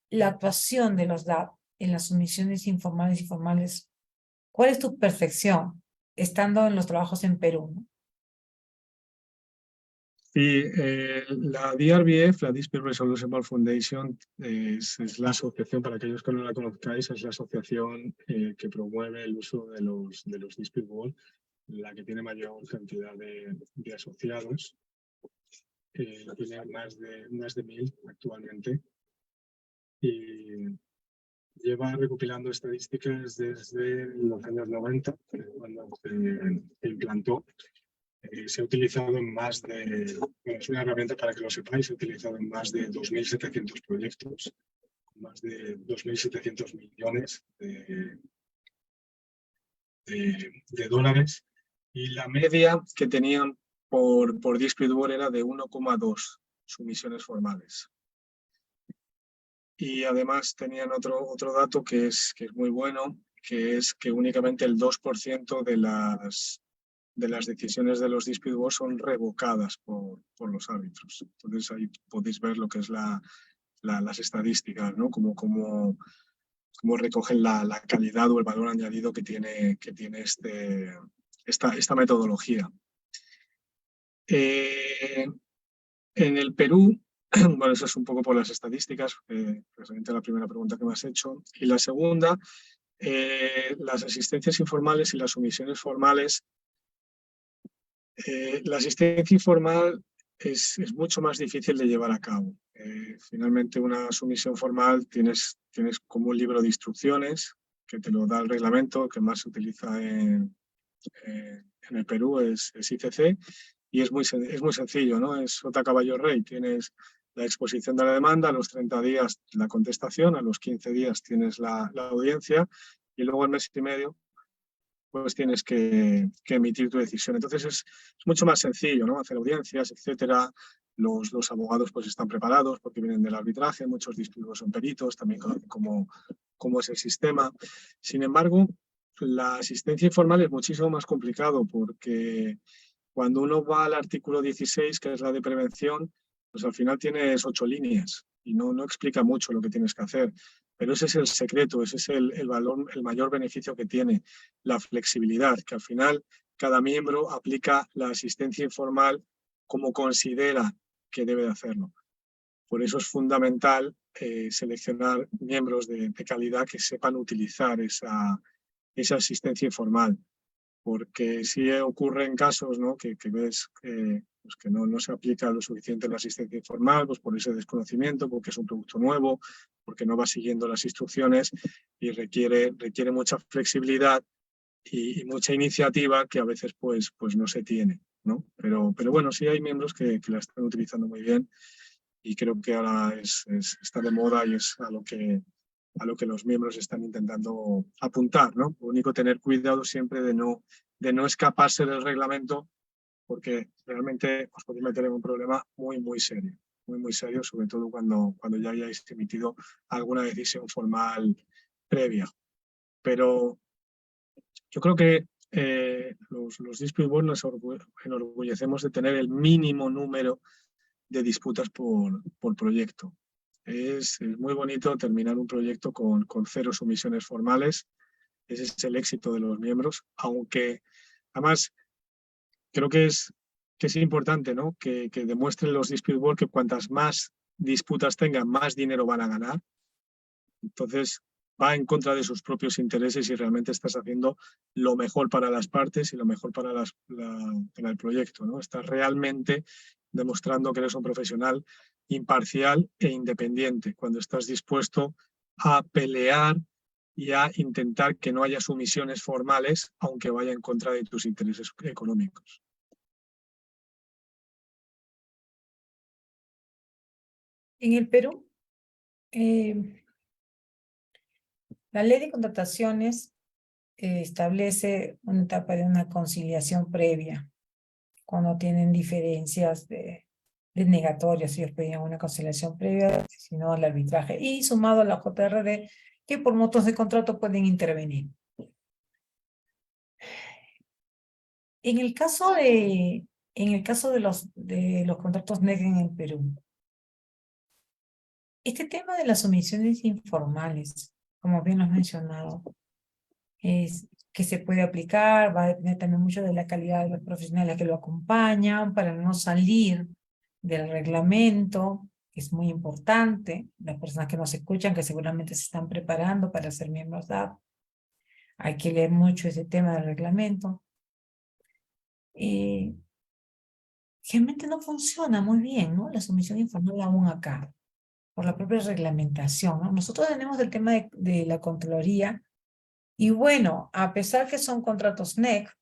la actuación de los DAP en las sumisiones informales y formales. ¿Cuál es tu percepción estando en los trabajos en Perú, ¿no? Sí, la DRBF, la Dispute Resolution Board Foundation, es la asociación, para aquellos que no la conozcáis, es la asociación que promueve el uso de los Dispute Board, la que tiene mayor cantidad de asociados. Tiene más de 1.000 actualmente. Y lleva recopilando estadísticas desde los años 90, cuando se implantó. Se ha utilizado en más de, es una herramienta para que lo sepáis, se ha utilizado en más de 2.700 proyectos, con más de 2.700 millones de dólares, y la media que tenían por Dispute Board era de 1,2 sumisiones formales. Y además tenían otro dato que es muy bueno, que es que únicamente el 2% de las decisiones de los Dispute Board son revocadas por los árbitros. Entonces ahí podéis ver lo que es las estadísticas, ¿no? Cómo recogen la calidad o el valor añadido que tiene esta metodología. En el Perú, bueno, eso es un poco por las estadísticas, referente a la primera pregunta que me has hecho. Y la segunda, las asistencias informales y las sumisiones formales. La asistencia informal es mucho más difícil de llevar a cabo. Finalmente, una sumisión formal tienes como un libro de instrucciones que te lo da el reglamento, que más se utiliza en el Perú, es ICC, y es muy sencillo, ¿no? Es sota caballo rey. Tienes la exposición de la demanda, a los 30 días la contestación, a los 15 días tienes la audiencia, y luego al mes y medio pues tienes que emitir tu decisión. Entonces es mucho más sencillo, ¿no? Hacer audiencias, etcétera. Los abogados pues están preparados porque vienen del arbitraje, muchos discípulos son peritos, también conocen cómo es el sistema. Sin embargo, la asistencia informal es muchísimo más complicado porque cuando uno va al artículo 16, que es la de prevención, pues al final tienes 8 líneas y no explica mucho lo que tienes que hacer. Pero ese es el secreto, ese es el valor, el mayor beneficio que tiene, la flexibilidad, que al final cada miembro aplica la asistencia informal como considera que debe de hacerlo. Por eso es fundamental seleccionar miembros de calidad que sepan utilizar esa asistencia informal. Porque sí ocurren casos, ¿no? que ves pues que no se aplica lo suficiente la asistencia informal, pues por ese desconocimiento, porque es un producto nuevo, porque no va siguiendo las instrucciones y requiere mucha flexibilidad y mucha iniciativa que a veces pues no se tiene, ¿no? Pero bueno, sí hay miembros que la están utilizando muy bien y creo que ahora está de moda y es a lo que los miembros están intentando apuntar, ¿no? Lo único, tener cuidado siempre de no escaparse del reglamento, porque realmente os podéis meter en un problema muy serio, sobre todo cuando ya hayáis emitido alguna decisión formal previa. Pero yo creo que los Dispute Board nos enorgullecemos de tener el mínimo número de disputas por proyecto. Es muy bonito terminar un proyecto con 0 sumisiones formales. Ese es el éxito de los miembros, aunque además creo que es importante, ¿no? que demuestren los Dispute Board que cuantas más disputas tengan, más dinero van a ganar. Entonces va en contra de sus propios intereses y realmente estás haciendo lo mejor para las partes y lo mejor para el proyecto, ¿no? Estás realmente demostrando que eres un profesional imparcial e independiente cuando estás dispuesto a pelear y a intentar que no haya sumisiones formales, aunque vaya en contra de tus intereses económicos. En el Perú, la ley de contrataciones establece una etapa de una conciliación previa, cuando tienen diferencias denegatorias, ellos pedían una conciliación previa, si no al arbitraje, y sumado a la JRD, que por motos de contrato pueden intervenir. En el caso de los contratos NEC en el Perú, este tema de las sumisiones informales, como bien lo has mencionado, es que se puede aplicar, va a depender también mucho de la calidad de los profesionales que lo acompañan, para no salir del reglamento, que es muy importante. Las personas que nos escuchan, que seguramente se están preparando para ser miembros DAP, hay que leer mucho ese tema del reglamento. Y realmente no funciona muy bien, ¿no? La sumisión informal aún acá, por la propia reglamentación, ¿no? Nosotros tenemos el tema de la Contraloría, y bueno, a pesar que son contratos NEC,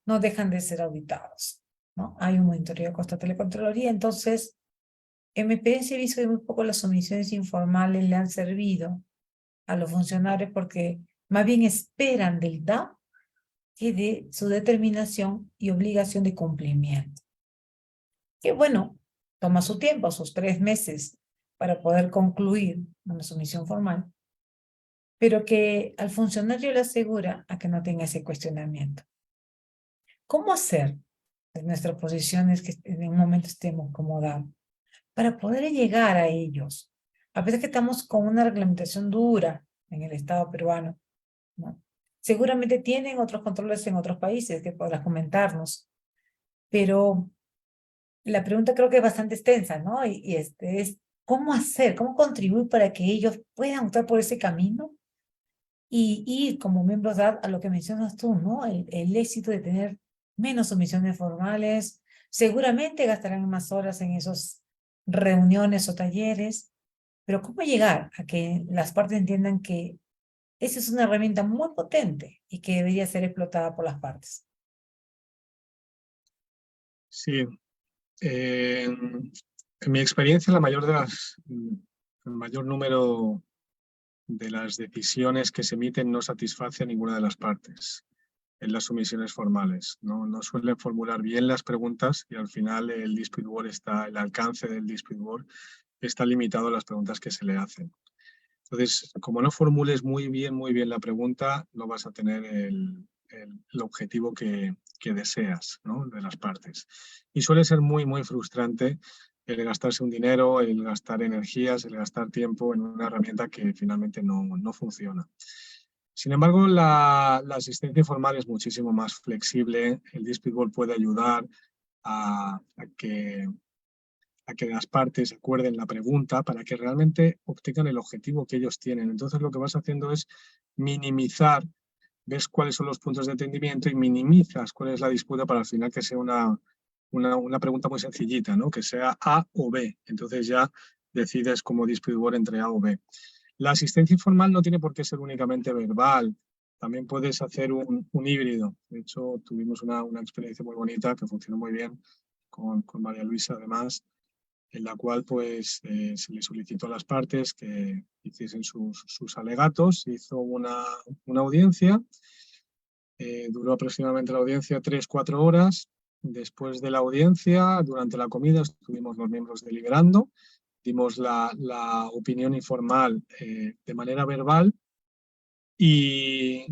no dejan de ser auditados, ¿no? Hay un monitoreo constante de la Contraloría, entonces, en mi experiencia he visto que muy poco las sumisiones informales le han servido a los funcionarios porque más bien esperan del DAP que de su determinación y obligación de cumplimiento. Que bueno, toma su tiempo, sus 3 meses para poder concluir una sumisión formal, pero que al funcionario le asegura a que no tenga ese cuestionamiento. ¿Cómo hacer en nuestras posiciones que en un momento estemos como DAP para poder llegar a ellos? A pesar que estamos con una reglamentación dura en el Estado peruano, ¿no? Seguramente tienen otros controles en otros países que podrás comentarnos, pero la pregunta creo que es bastante extensa, ¿no? Y es, ¿cómo hacer, cómo contribuir para que ellos puedan optar por ese camino y ir como miembros DAP a lo que mencionas tú, ¿no? El éxito de tener menos sumisiones formales, seguramente gastarán más horas en esas reuniones o talleres, pero ¿cómo llegar a que las partes entiendan que esa es una herramienta muy potente y que debería ser explotada por las partes? Sí, en mi experiencia, el mayor número de las decisiones que se emiten no satisface a ninguna de las partes en las sumisiones formales. No suelen formular bien las preguntas y al final el alcance del dispute board está limitado a las preguntas que se le hacen. Entonces, como no formules muy bien la pregunta, no vas a tener el objetivo que deseas, ¿no? De las partes. Y suele ser muy frustrante el gastarse un dinero, el gastar energías, el gastar tiempo en una herramienta que finalmente no funciona. Sin embargo, la asistencia informal es muchísimo más flexible. El dispute board puede ayudar a que las partes acuerden la pregunta para que realmente obtengan el objetivo que ellos tienen. Entonces lo que vas haciendo es minimizar, ves cuáles son los puntos de entendimiento y minimizas cuál es la disputa para al final que sea una pregunta muy sencillita, ¿no? Que sea A o B. Entonces ya decides como dispute board entre A o B. La asistencia informal no tiene por qué ser únicamente verbal. También puedes hacer un híbrido. De hecho, tuvimos una experiencia muy bonita que funcionó muy bien con María Luisa, además, en la cual pues, se le solicitó a las partes que hiciesen sus alegatos. Se hizo una audiencia, duró aproximadamente la audiencia 3-4 horas. Después de la audiencia, durante la comida, estuvimos los miembros deliberando, dimos la opinión informal de manera verbal y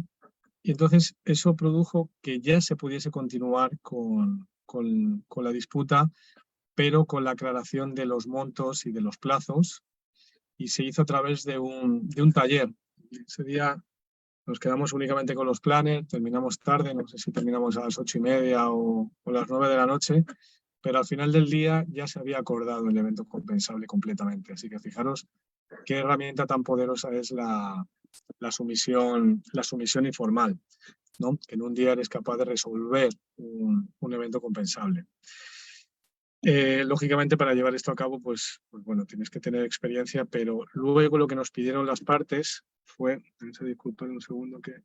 entonces eso produjo que ya se pudiese continuar con la disputa, pero con la aclaración de los montos y de los plazos, y se hizo a través de un taller. Ese día nos quedamos únicamente con los planes, terminamos tarde, no sé si terminamos a las 8:30 o las 9 de la noche, pero al final del día ya se había acordado el evento compensable completamente. Así que fijaros qué herramienta tan poderosa es la sumisión informal, ¿no? Que en un día eres capaz de resolver un evento compensable. Lógicamente, para llevar esto a cabo, pues bueno, tienes que tener experiencia, pero luego lo que nos pidieron las partes fue, disculpen un segundo que...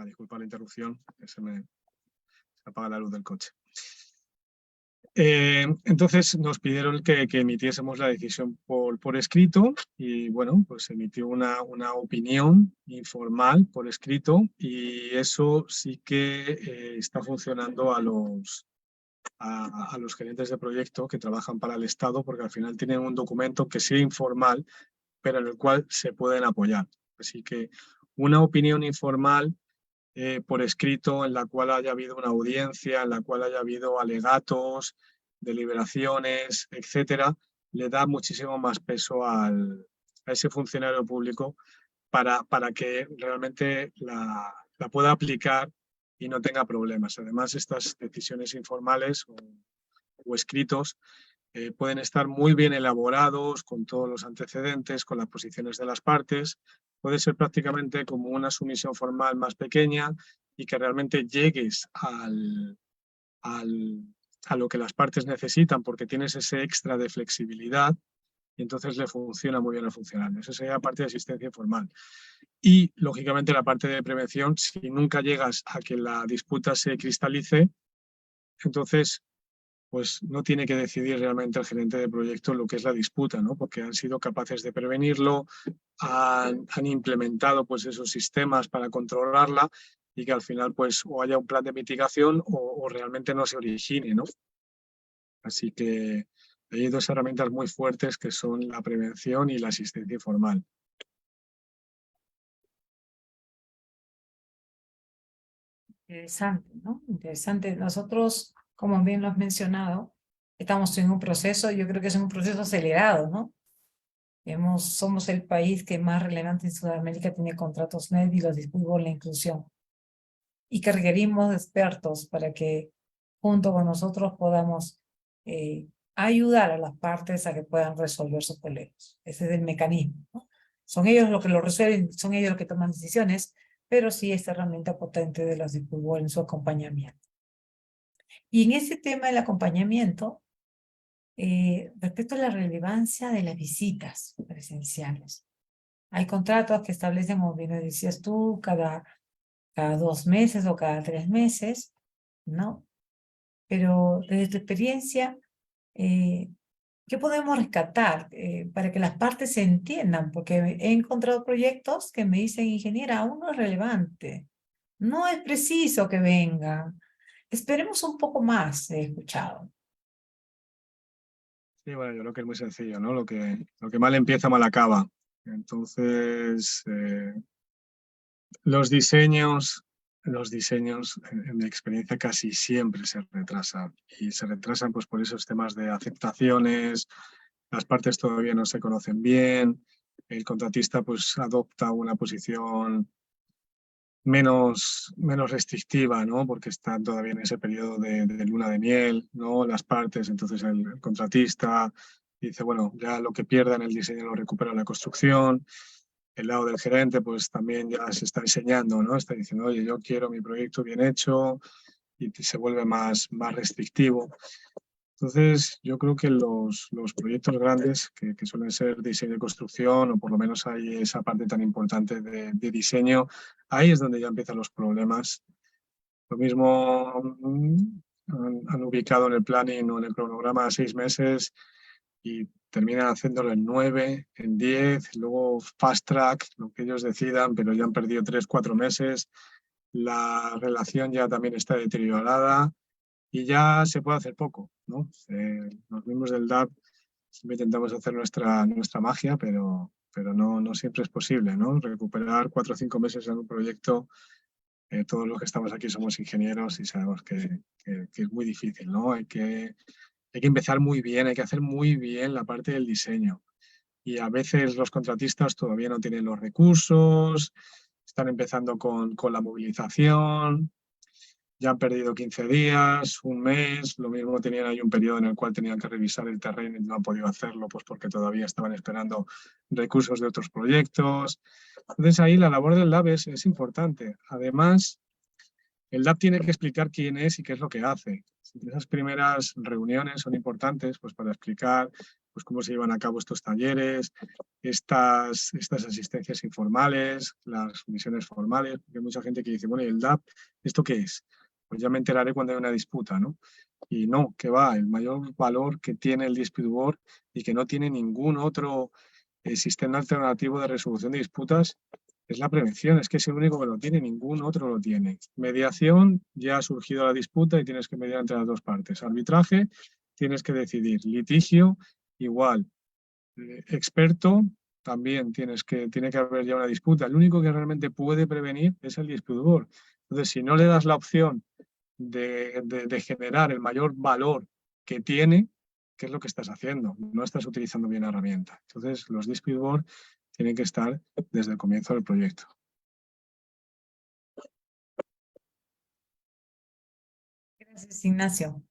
disculpa la interrupción, que se apaga la luz del coche. Entonces nos pidieron que emitiésemos la decisión por escrito y bueno, pues se emitió una opinión informal por escrito y eso sí que está funcionando a los gerentes de proyecto que trabajan para el Estado, porque al final tienen un documento que sea informal, pero en el cual se pueden apoyar. Así que una opinión informal por escrito en la cual haya habido una audiencia, en la cual haya habido alegatos, deliberaciones, etcétera, le da muchísimo más peso a ese funcionario público para que realmente la pueda aplicar y no tenga problemas. Además, estas decisiones informales o escritos pueden estar muy bien elaborados, con todos los antecedentes, con las posiciones de las partes. Puede ser prácticamente como una sumisión formal más pequeña y que realmente llegues a lo que las partes necesitan, porque tienes ese extra de flexibilidad y entonces le funciona muy bien al funcionario. Esa sería la parte de asistencia informal. Y, lógicamente, la parte de prevención, si nunca llegas a que la disputa se cristalice, entonces pues no tiene que decidir realmente el gerente de proyecto lo que es la disputa, ¿no? Porque han sido capaces de prevenirlo, han implementado pues esos sistemas para controlarla y que al final pues o haya un plan de mitigación o realmente no se origine, ¿no? Así que hay dos herramientas muy fuertes que son la prevención y la asistencia informal. Interesante, ¿no? Interesante. Nosotros, como bien lo has mencionado, estamos en un proceso, yo creo que es un proceso acelerado, ¿no? Somos el país que más relevante en Sudamérica tiene contratos NET y los disputa la inclusión. Y que requerimos de expertos para que junto con nosotros podamos ayudar a las partes a que puedan resolver sus problemas. Ese es el mecanismo, ¿no? Son ellos los que lo resuelven, son ellos los que toman decisiones, pero sí esta herramienta potente de los disputa en su acompañamiento. Y en ese tema del acompañamiento, respecto a la relevancia de las visitas presenciales. Hay contratos que establecen, como bien decías tú, cada 2 meses o cada 3 meses, ¿no? Pero desde tu experiencia, ¿qué podemos rescatar para que las partes se entiendan? Porque he encontrado proyectos que me dicen, ingeniera, aún no es relevante, no es preciso que venga, esperemos un poco más, he escuchado. Sí, bueno, yo creo que es muy sencillo, ¿no? Lo que mal empieza, mal acaba. Entonces, los diseños, en mi experiencia, casi siempre se retrasan. Y se retrasan pues, por esos temas de aceptaciones, las partes todavía no se conocen bien, el contratista pues, adopta una posición menos restrictiva, ¿no? Porque están todavía en ese periodo de luna de miel, ¿no? Las partes, entonces el contratista dice, bueno, ya lo que pierda en el diseño lo recupera en la construcción. El lado del gerente pues también ya se está enseñando, ¿no? Está diciendo, oye, yo quiero mi proyecto bien hecho y se vuelve más restrictivo. Entonces, yo creo que los proyectos grandes, que suelen ser diseño y construcción, o por lo menos hay esa parte tan importante de diseño, ahí es donde ya empiezan los problemas. Lo mismo han ubicado en el planning o en el cronograma 6 meses y terminan haciéndolo en 9, en 10, luego fast track, lo que ellos decidan, pero ya han perdido 3, 4 meses. La relación ya también está deteriorada y ya se puede hacer poco, ¿no? Los miembros del DAP siempre intentamos hacer nuestra magia, pero no siempre es posible, ¿no? Recuperar 4 o 5 meses en un proyecto, todos los que estamos aquí somos ingenieros y sabemos que es muy difícil, ¿no? Hay que empezar muy bien, hay que hacer muy bien la parte del diseño. Y a veces los contratistas todavía no tienen los recursos, están empezando con la movilización, ya han perdido 15 días, un mes, lo mismo tenían ahí un periodo en el cual tenían que revisar el terreno y no han podido hacerlo pues porque todavía estaban esperando recursos de otros proyectos. Entonces ahí la labor del lab es importante. Además, el lab tiene que explicar quién es y qué es lo que hace. Esas primeras reuniones son importantes pues, para explicar pues, cómo se llevan a cabo estos talleres, estas asistencias informales, las misiones formales, porque hay mucha gente que dice, bueno, ¿y el DAP, esto qué es? Pues ya me enteraré cuando hay una disputa, ¿no? Y no, que va, el mayor valor que tiene el Dispute Board y que no tiene ningún otro sistema alternativo de resolución de disputas es la prevención, es que es el único que lo tiene, ningún otro lo tiene. Mediación, ya ha surgido la disputa y tienes que mediar entre las dos partes. Arbitraje, tienes que decidir. Litigio, igual. Experto, también tiene que haber ya una disputa. El único que realmente puede prevenir es el Dispute Board. Entonces, si no le das la opción de generar el mayor valor que tiene, ¿qué es lo que estás haciendo? No estás utilizando bien la herramienta. Entonces, los Dispute Board tienen que estar desde el comienzo del proyecto. Gracias, Ignacio.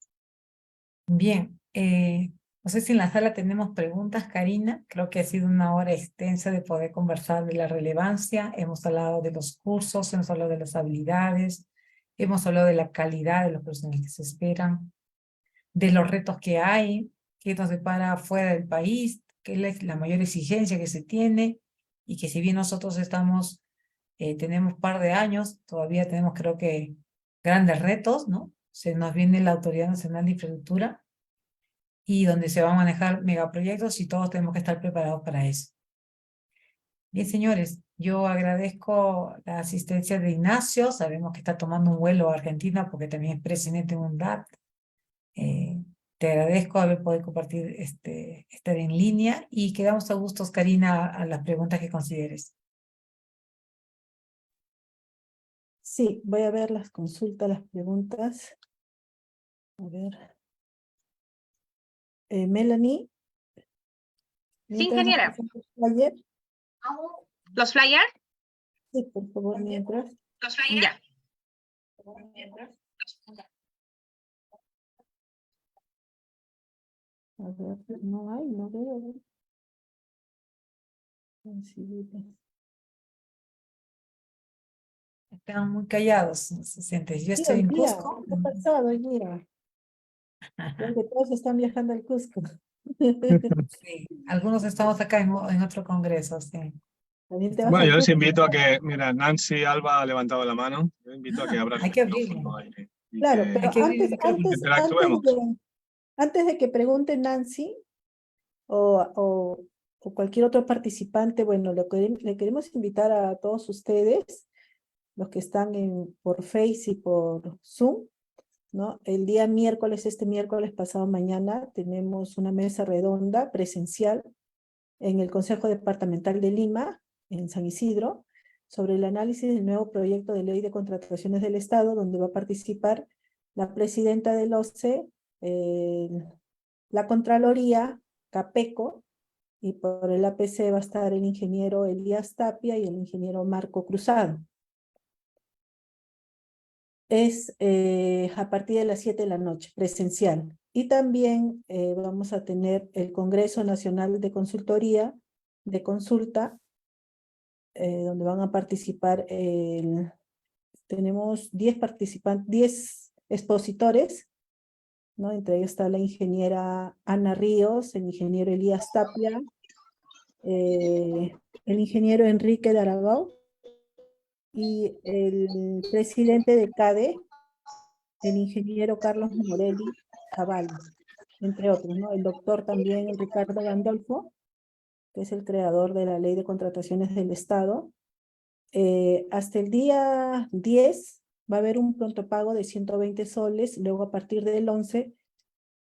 Bien, no sé si en la sala tenemos preguntas, Karina. Creo que ha sido una hora extensa de poder conversar de la relevancia. Hemos hablado de los cursos, hemos hablado de las habilidades, hemos hablado de la calidad de los profesionales que se esperan, de los retos que hay, qué nos depara fuera del país, qué es la mayor exigencia que se tiene, y que si bien nosotros tenemos un par de años, todavía tenemos creo que grandes retos, ¿no? Se nos viene la Autoridad Nacional de Infraestructura, y donde se van a manejar megaproyectos y todos tenemos que estar preparados para eso. Bien, señores, yo agradezco la asistencia de Ignacio. Sabemos que está tomando un vuelo a Argentina porque también es presidente de UNDAP. Te agradezco haber podido compartir estar en línea, y quedamos a gustos, Karina, a las preguntas que consideres. Sí, voy a ver las consultas, las preguntas. A ver. Melanie. Sí, mientras nos ingeniera. pasas el flyer. ¿Los flyers? Sí, por favor, mientras. ¿Los flyers? Ya. A ver, no hay, no veo. Están muy callados, no se siente. Yo Sí, estoy hoy en día, Cusco. ¿qué ha pasado hoy día? Creo que todos están viajando al Cusco. Sí, algunos estamos acá en otro congreso, sí. También te vas Bueno, al yo les Cusco. invito a que, mira, Nancy Alba ha levantado la mano. Yo invito a que abran Hay el que abrirlo. micrófono y Claro, que pero Hay que abrir el micrófono. interactuemos. antes de que pregunte Nancy o cualquier otro participante, bueno, le queremos invitar a todos ustedes, los que están por Face y por Zoom, ¿no? El día miércoles, este miércoles pasado mañana, tenemos una mesa redonda presencial en el Consejo Departamental de Lima, en San Isidro, sobre el análisis del nuevo proyecto de ley de contrataciones del Estado, donde va a participar la presidenta del OCE, la Contraloría, CAPECO, y por el APC va a estar el ingeniero Elías Tapia y el ingeniero Marco Cruzado. Es a partir de las 7 de la noche, presencial. Y también vamos a tener el Congreso Nacional de Consultoría, de Consulta, donde van a participar, tenemos 10 participantes, 10 expositores, ¿no? Entre ellos está la ingeniera Ana Ríos, el ingeniero Elías Tapia, el ingeniero Enrique de Aragao, y el presidente de CADE, el ingeniero Carlos Morelli Zavala, entre otros, ¿no? El doctor también, el Ricardo Gandolfo, que es el creador de la Ley de Contrataciones del Estado. Hasta el día 10 va a haber un pronto pago de 120 soles, luego a partir del 11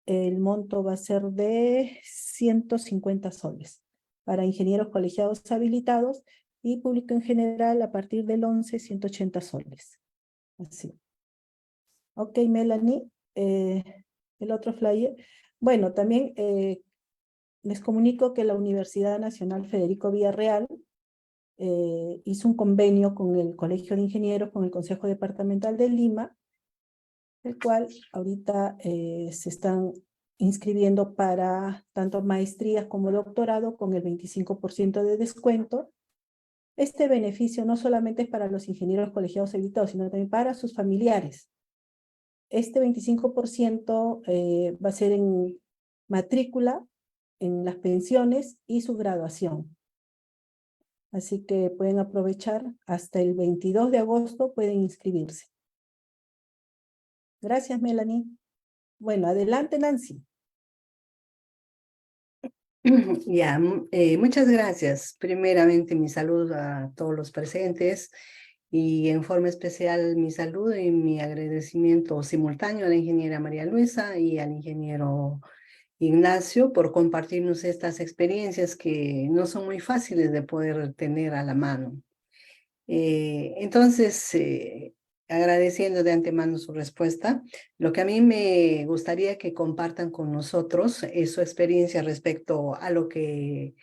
el monto va a ser de 150 soles para ingenieros colegiados habilitados, y público en general a partir del 11, 180 soles. Así. Ok, Melanie, el otro flyer. Bueno, también les comunico que la Universidad Nacional Federico Villarreal hizo un convenio con el Colegio de Ingenieros, con el Consejo Departamental de Lima, el cual ahorita se están inscribiendo para tanto maestrías como doctorado con el 25% de descuento. Este beneficio no solamente es para los ingenieros colegiados habilitados, sino también para sus familiares. Este 25% va a ser en matrícula, en las pensiones y su graduación. Así que pueden aprovechar, hasta el 22 de agosto pueden inscribirse. Gracias, Melanie. Bueno, adelante, Nancy. Ya, muchas gracias. Primeramente, mi saludo a todos los presentes, y en forma especial mi saludo y mi agradecimiento simultáneo a la ingeniera María Luisa y al ingeniero Ignacio por compartirnos estas experiencias que no son muy fáciles de poder tener a la mano. Entonces, agradeciendo de antemano su respuesta, lo que a mí me gustaría que compartan con nosotros es su experiencia respecto a lo que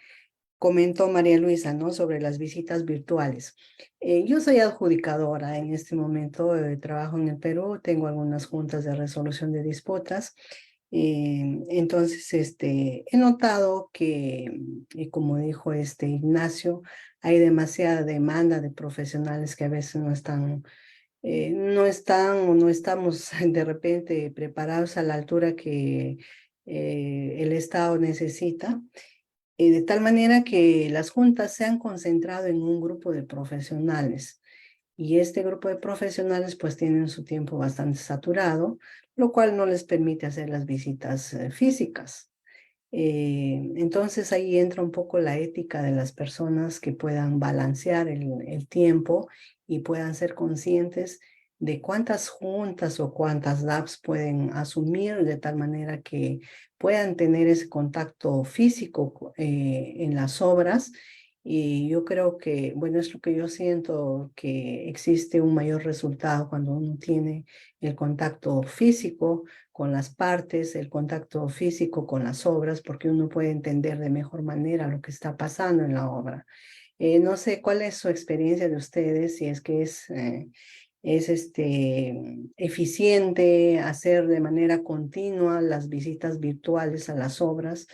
comentó María Luisa, ¿no? Sobre las visitas virtuales. Yo soy adjudicadora en este momento, trabajo en el Perú, tengo algunas juntas de resolución de disputas. Entonces, he notado que, y como dijo Ignacio, hay demasiada demanda de profesionales que a veces no están o no estamos de repente preparados a la altura que el Estado necesita, de tal manera que las juntas se han concentrado en un grupo de profesionales. Y este grupo de profesionales pues tienen su tiempo bastante saturado, lo cual no les permite hacer las visitas físicas. Entonces ahí entra un poco la ética de las personas que puedan balancear el tiempo y puedan ser conscientes de cuántas juntas o cuántas DAPs pueden asumir de tal manera que puedan tener ese contacto físico en las obras. Y yo creo que, bueno, es lo que yo siento, que existe un mayor resultado cuando uno tiene el contacto físico con las partes, el contacto físico con las obras, porque uno puede entender de mejor manera lo que está pasando en la obra. No sé cuál es su experiencia de ustedes, si es que es eficiente hacer de manera continua las visitas virtuales a las obras,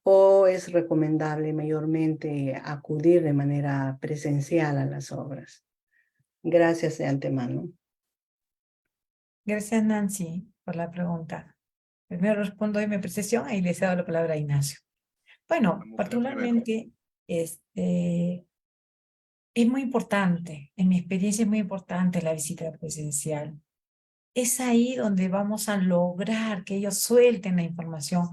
o es recomendable mayormente acudir de manera presencial a las obras. Gracias de antemano. Gracias, Nancy, por la pregunta. Primero respondo en mi apreciación y le cedo la palabra a Ignacio. Bueno, particularmente, es muy importante, en mi experiencia es muy importante la visita presencial. Es ahí donde vamos a lograr que ellos suelten la información,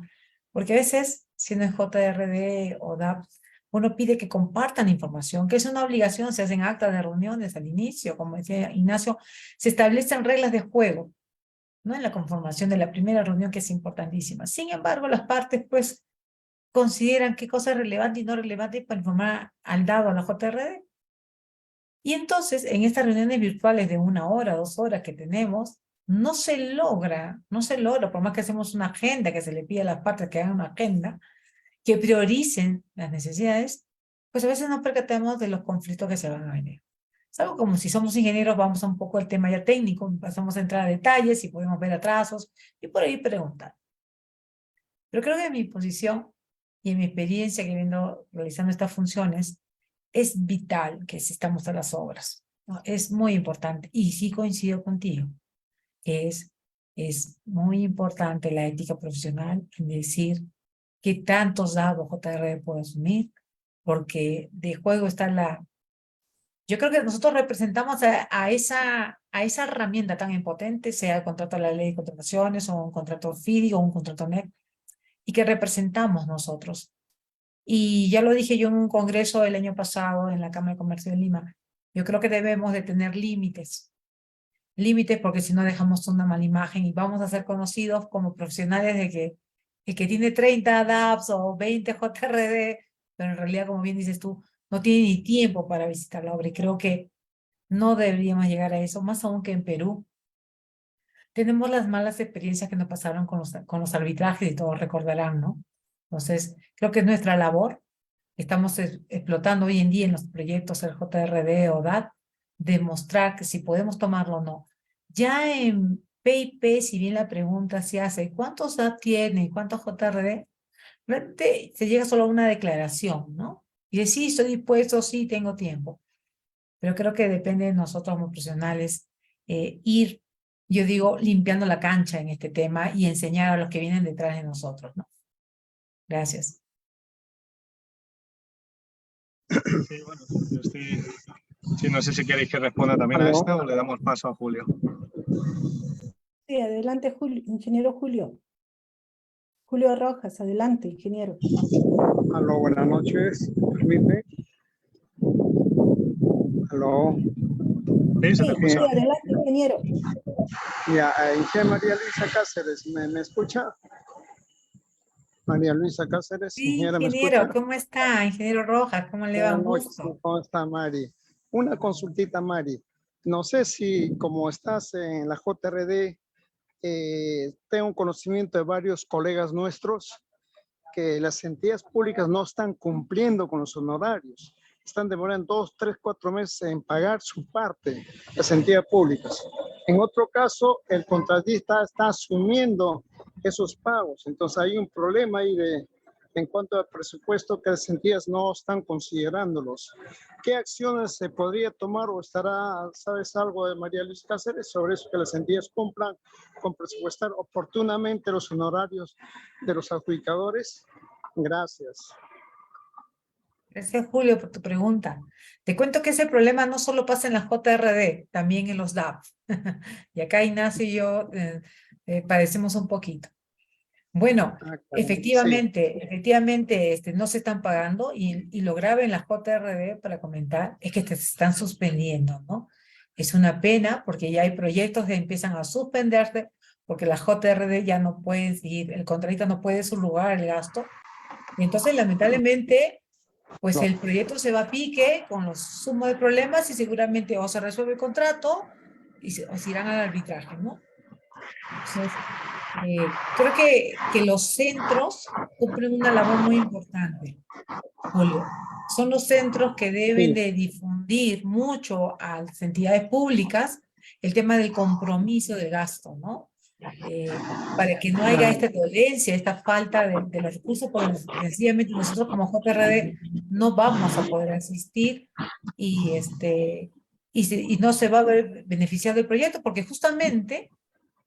porque a veces, siendo en JRD o DAP, uno pide que compartan información, que es una obligación, se hacen actas de reuniones al inicio, como decía Ignacio, se establecen reglas de juego, ¿no? En la conformación de la primera reunión, que es importantísima. Sin embargo, las partes, pues, consideran qué cosa es relevante y no relevante para informar al dado a la JRD. Y entonces, en estas reuniones virtuales de 1 hora, 2 horas que tenemos, no se logra, por más que hacemos una agenda, que se le pide a las partes que hagan una agenda, que prioricen las necesidades, pues a veces nos percatamos de los conflictos que se van a venir. Es algo como si somos ingenieros, vamos a un poco al tema ya técnico, pasamos a entrar a detalles y podemos ver atrasos y por ahí preguntar. Pero creo que en mi posición y en mi experiencia que viendo realizando estas funciones, es vital que asistamos a las obras, ¿no? Es muy importante, y sí coincido contigo, que es muy importante la ética profesional en decir qué tantos dados JRD puede asumir, porque de juego está la... Yo creo que nosotros representamos a esa herramienta tan impotente, sea el contrato de la ley de contrataciones, o un contrato FIDI, o un contrato NEC, y que representamos nosotros. Y ya lo dije yo en un congreso el año pasado en la Cámara de Comercio de Lima, yo creo que debemos de tener límites. Límites porque si no dejamos una mala imagen y vamos a ser conocidos como profesionales de que el que tiene 30 DAPs o 20 JRD, pero en realidad, como bien dices tú, no tiene ni tiempo para visitar la obra. Y creo que no deberíamos llegar a eso, más aún que en Perú. Tenemos las malas experiencias que nos pasaron con los arbitrajes y todos recordarán, ¿no? Entonces, creo que es nuestra labor. Estamos explotando hoy en día en los proyectos el JRD o DAT, demostrar que si podemos tomarlo o no. Ya en PIP, si bien la pregunta se hace, ¿cuántos DAT tiene y cuántos JRD? Realmente se llega solo a una declaración, ¿no? Y decir, sí, estoy dispuesto, sí, tengo tiempo. Pero creo que depende de nosotros como profesionales ir, yo digo, limpiando la cancha en este tema y enseñar a los que vienen detrás de nosotros, ¿no? Gracias. Sí, bueno, sí, no sé si queréis que responda también a esto o le damos paso a Julio. Sí, adelante, Julio, ingeniero Julio. Julio Rojas, adelante, ingeniero. Aló, buenas noches. ¿Permite? Aló. Sí, se te Sí, escucha. adelante, ingeniero. Ya, ingeniera María Luisa Cáceres, ¿me escucha? María Luisa Cáceres, Sí, ingeniera, ¿me ingeniero, escucha? ¿cómo está? Ingeniero Rojas, ¿cómo le va? Buenas Un noches, gusto. ¿cómo está Mari? Una consultita, Mari. No sé si como estás en la JRD, tengo conocimiento de varios colegas nuestros que las entidades públicas no están cumpliendo con los honorarios. Están demorando 2, 3, 4 meses en pagar su parte, las entidades públicas. En otro caso, el contratista está asumiendo esos pagos. Entonces hay un problema ahí en cuanto al presupuesto que las entidades no están considerándolos. ¿Qué acciones se podría tomar o sabes algo de María Luisa Cáceres sobre eso, que las entidades cumplan con presupuestar oportunamente los honorarios de los adjudicadores? Gracias. Gracias, Julio, por tu pregunta. Te cuento que ese problema no solo pasa en la JRD, también en los DAP. Y acá Ignacio y yo padecemos un poquito. Bueno, efectivamente, no se están pagando y lo grave en la JRD, para comentar, es que se están suspendiendo, ¿no? Es una pena porque ya hay proyectos que empiezan a suspenderse porque la JRD ya no puede seguir, el contratista no puede subrogar el gasto. Y entonces, lamentablemente, pues el proyecto se va a pique con los sumos de problemas y seguramente o se resuelve el contrato o se irán al arbitraje, ¿no? Entonces, creo que los centros cumplen una labor muy importante, Julio. Son los centros que deben de difundir mucho a las entidades públicas el tema del compromiso de gasto, ¿no? Para que no haya esta dolencia, esta falta de los recursos, porque sencillamente nosotros como JRD no vamos a poder asistir y no se va a ver beneficiado el proyecto, porque justamente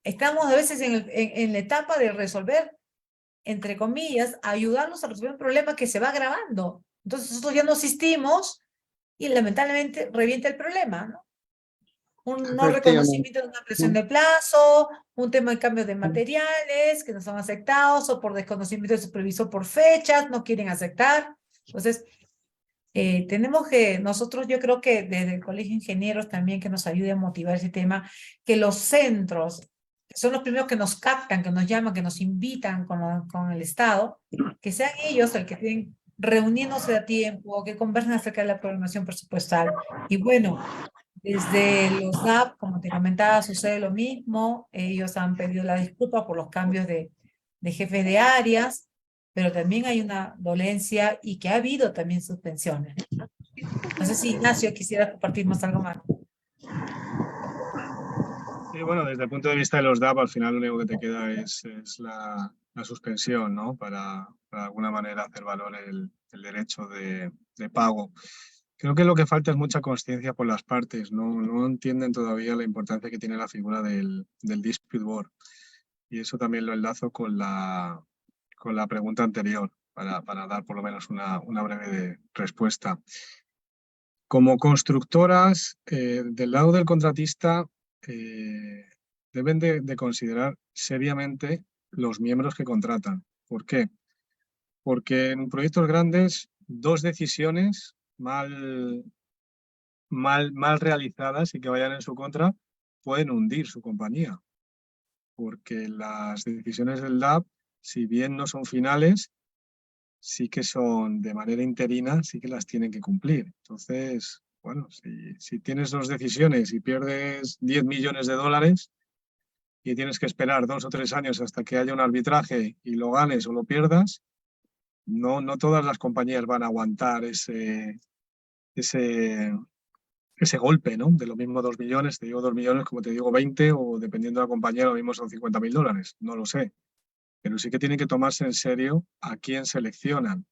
estamos a veces en la etapa de resolver, entre comillas, ayudarnos a resolver un problema que se va agravando. Entonces nosotros ya no asistimos y lamentablemente revienta el problema, ¿no? Un no reconocimiento de una presión de plazo, un tema de cambio de materiales que no son aceptados, o por desconocimiento del supervisor por fechas, no quieren aceptar. Entonces, tenemos que, nosotros yo creo que desde el Colegio de Ingenieros también que nos ayude a motivar ese tema, que los centros, que son los primeros que nos captan, que nos llaman, que nos invitan con el Estado, que sean ellos el que estén reuniéndose a tiempo, que conversen acerca de la programación presupuestal. Y bueno, desde los DAP, como te comentaba, sucede lo mismo. Ellos han pedido la disculpa por los cambios de jefes de áreas, pero también hay una dolencia y que ha habido también suspensiones. No sé si Ignacio quisiera compartirnos algo más. Sí, bueno, desde el punto de vista de los DAP, al final lo único que te queda es la suspensión, ¿no? Para de alguna manera hacer valer el derecho de pago. Creo que lo que falta es mucha conciencia por las partes. No entienden todavía la importancia que tiene la figura del dispute board. Y eso también lo enlazo con la pregunta anterior, para dar por lo menos una breve respuesta. Como constructoras, del lado del contratista, deben de considerar seriamente los miembros que contratan. ¿Por qué? Porque en proyectos grandes, 2 decisiones mal realizadas y que vayan en su contra pueden hundir su compañía. Porque las decisiones del DAP, si bien no son finales, sí que son de manera interina, sí que las tienen que cumplir. Entonces, bueno, si tienes 2 decisiones y pierdes 10 millones de dólares y tienes que esperar 2 o 3 años hasta que haya un arbitraje y lo ganes o lo pierdas, no todas las compañías van a aguantar ese golpe, ¿no? De lo mismo 2 millones, te digo 2 millones, como te digo 20, o dependiendo de la compañía, lo mismo son 50.000 dólares, no lo sé. Pero sí que tienen que tomarse en serio a quién seleccionan.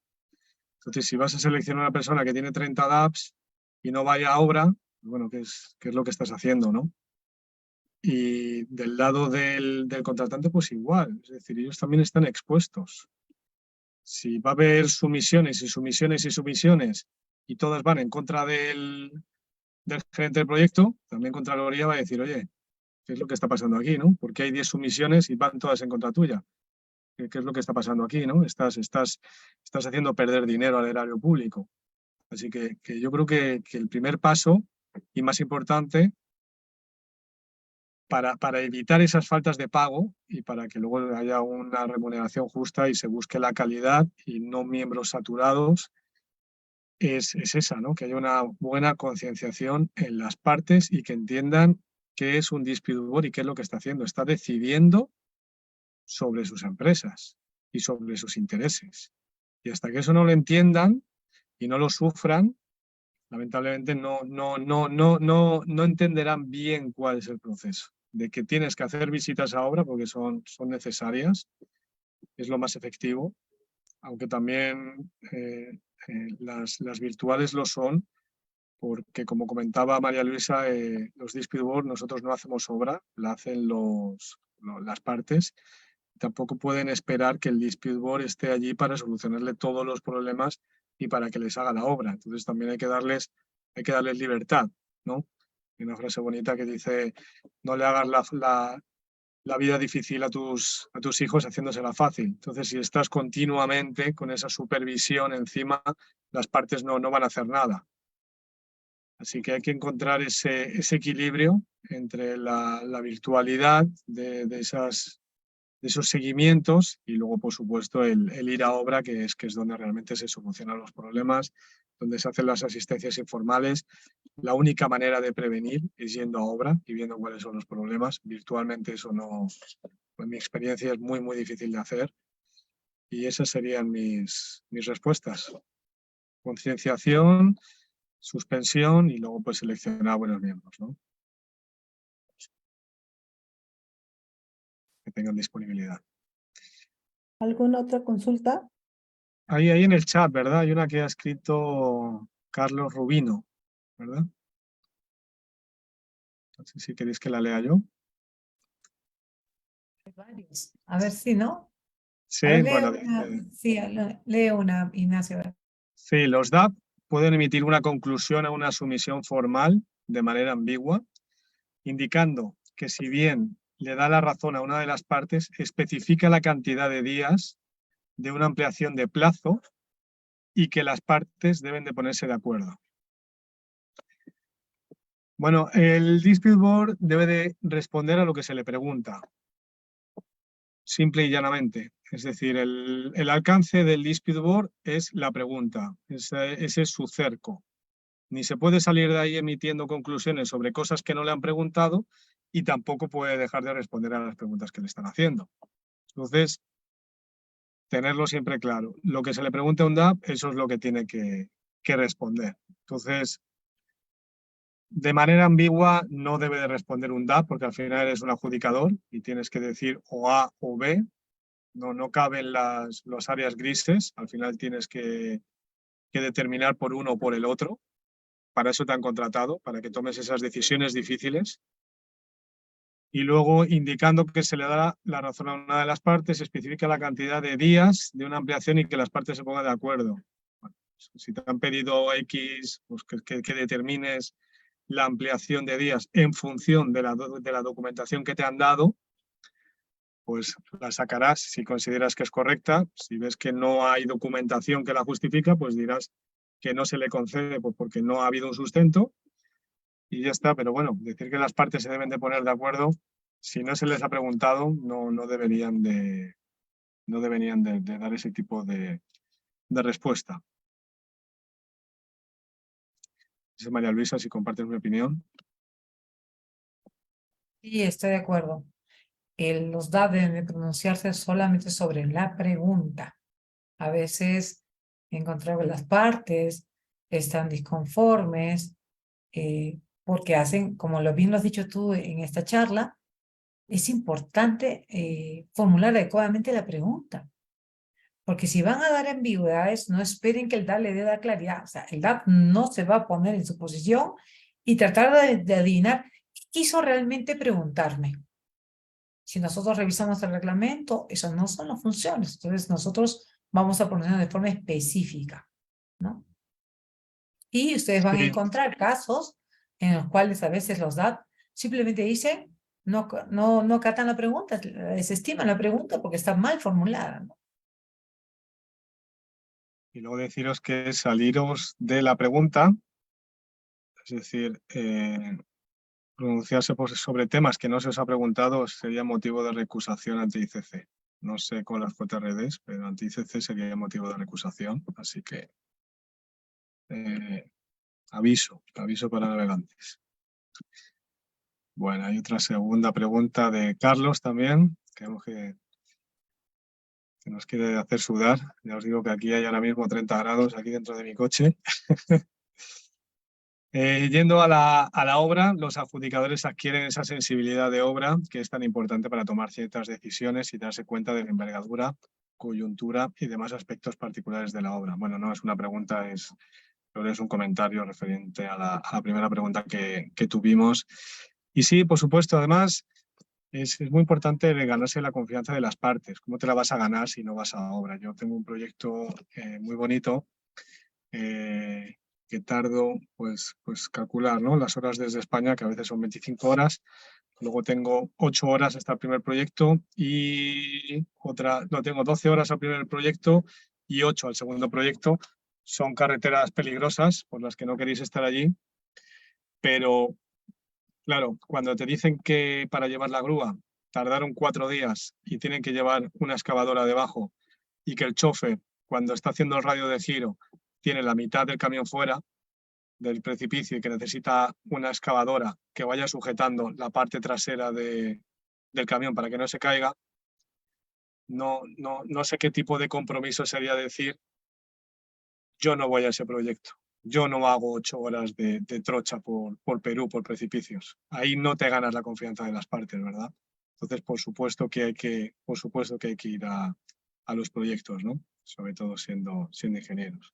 Entonces, si vas a seleccionar a una persona que tiene 30 DAPs y no vaya a obra, bueno, ¿qué es lo que estás haciendo, no? Y del lado del contratante, pues igual. Es decir, ellos también están expuestos. Si va a haber sumisiones y sumisiones y sumisiones y todas van en contra del gerente del proyecto, también Contraloría va a decir, oye, ¿qué es lo que está pasando aquí, no? Porque hay 10 sumisiones y van todas en contra tuya. ¿Qué es lo que está pasando aquí, no? Estás haciendo perder dinero al erario público. Así que yo creo que el primer paso, y más importante, para evitar esas faltas de pago y para que luego haya una remuneración justa y se busque la calidad y no miembros saturados, es esa, ¿no? Que haya una buena concienciación en las partes y que entiendan qué es un dispute board y qué es lo que está haciendo. Está decidiendo sobre sus empresas y sobre sus intereses. Y hasta que eso no lo entiendan y no lo sufran, lamentablemente no entenderán bien cuál es el proceso. De que tienes que hacer visitas a obra porque son necesarias, es lo más efectivo, aunque también las virtuales lo son, porque como comentaba María Luisa, los dispute board nosotros no hacemos obra, la hacen las partes. Tampoco pueden esperar que el dispute board esté allí para solucionarle todos los problemas y para que les haga la obra. Entonces también hay que darles libertad, ¿no? Hay una frase bonita que dice: no le hagas la vida difícil a tus hijos haciéndosela fácil. Entonces, si estás continuamente con esa supervisión encima, las partes no van a hacer nada. Así que hay que encontrar ese equilibrio entre la virtualidad de esos seguimientos y luego, por supuesto, el ir a obra, que es donde realmente se solucionan los problemas, donde se hacen las asistencias informales. La única manera de prevenir es yendo a obra y viendo cuáles son los problemas. Virtualmente eso no, en mi experiencia, es muy, muy difícil de hacer. Y esas serían mis respuestas. Concienciación, suspensión y luego pues seleccionar buenos miembros, ¿no? Que tengan disponibilidad. ¿Alguna otra consulta? Ahí en el chat, ¿verdad? Hay una que ha escrito Carlos Rubino, ¿verdad? No sé si queréis que la lea yo. A ver si, ¿no? Sí, A ver, bueno, sí, lee una, Ignacio. A ver. sí, los DAP pueden emitir una conclusión o una sumisión formal de manera ambigua, indicando que si bien le da la razón a una de las partes, especifica la cantidad de días de una ampliación de plazo y que las partes deben de ponerse de acuerdo. Bueno, el dispute board debe de responder a lo que se le pregunta, simple y llanamente. Es decir, el alcance del dispute board es la pregunta, ese es su cerco. Ni se puede salir de ahí emitiendo conclusiones sobre cosas que no le han preguntado y tampoco puede dejar de responder a las preguntas que le están haciendo. Entonces, tenerlo siempre claro. Lo que se le pregunte a un DAP, eso es lo que tiene que responder. Entonces, de manera ambigua no debe de responder un DAP porque al final eres un adjudicador y tienes que decir o A o B. No caben las áreas grises, al final tienes que determinar por uno o por el otro. Para eso te han contratado, para que tomes esas decisiones difíciles. Y luego, indicando que se le da la razón a una de las partes, especifica la cantidad de días de una ampliación y que las partes se pongan de acuerdo. Bueno, si te han pedido X, pues que determines la ampliación de días en función de la documentación que te han dado, pues la sacarás si consideras que es correcta. Si ves que no hay documentación que la justifica, pues dirás que no se le concede pues porque no ha habido un sustento y ya está. Pero bueno, decir que las partes se deben de poner de acuerdo, si no se les ha preguntado, no deberían de dar ese tipo de respuesta. Dice María Luisa, si compartes mi opinión. Sí, estoy de acuerdo. Los DAP deben de pronunciarse solamente sobre la pregunta. A veces encontramos las partes, están disconformes, porque hacen, como lo bien lo has dicho tú en esta charla, es importante formular adecuadamente la pregunta. Porque si van a dar ambigüedades, no esperen que el DAP le dé la claridad. O sea, el DAP no se va a poner en su posición y tratar de adivinar qué quiso realmente preguntarme. Si nosotros revisamos el reglamento, esas no son las funciones. Entonces nosotros vamos a ponernos de forma específica, ¿no? Y ustedes van a encontrar casos en los cuales a veces los DAP simplemente dicen, no acatan la pregunta, desestiman la pregunta porque está mal formulada, ¿no? Y luego deciros que saliros de la pregunta, es decir, pronunciarse sobre temas que no se os ha preguntado sería motivo de recusación ante ICC. No sé con las JRDs, pero ante ICC sería motivo de recusación, así que aviso para navegantes. Bueno, hay otra segunda pregunta de Carlos también, que que nos quiere hacer sudar. Ya os digo que aquí hay ahora mismo 30 grados aquí dentro de mi coche. Yendo a la obra, los adjudicadores adquieren esa sensibilidad de obra que es tan importante para tomar ciertas decisiones y darse cuenta de la envergadura, coyuntura y demás aspectos particulares de la obra. Bueno, no es una pregunta, es un comentario referente a la primera pregunta que tuvimos. Y sí, por supuesto, además, es muy importante ganarse la confianza de las partes. ¿Cómo te la vas a ganar si no vas a obra? Yo tengo un proyecto muy bonito que tardo, pues calcular, ¿no? Las horas desde España, que a veces son 25 horas. Luego tengo 8 horas hasta el primer proyecto y tengo 12 horas al primer proyecto y 8 al segundo proyecto. Son carreteras peligrosas por las que no queréis estar allí, pero claro, cuando te dicen que para llevar la grúa tardaron 4 días y tienen que llevar una excavadora debajo y que el chofer, cuando está haciendo el radio de giro, tiene la mitad del camión fuera del precipicio y que necesita una excavadora que vaya sujetando la parte trasera del camión para que no se caiga, no sé qué tipo de compromiso sería decir yo no voy a ese proyecto. Yo no hago 8 horas de trocha por Perú, por precipicios. Ahí no te ganas la confianza de las partes, ¿verdad? Entonces, por supuesto que hay que ir a los proyectos, ¿no? Sobre todo siendo ingenieros.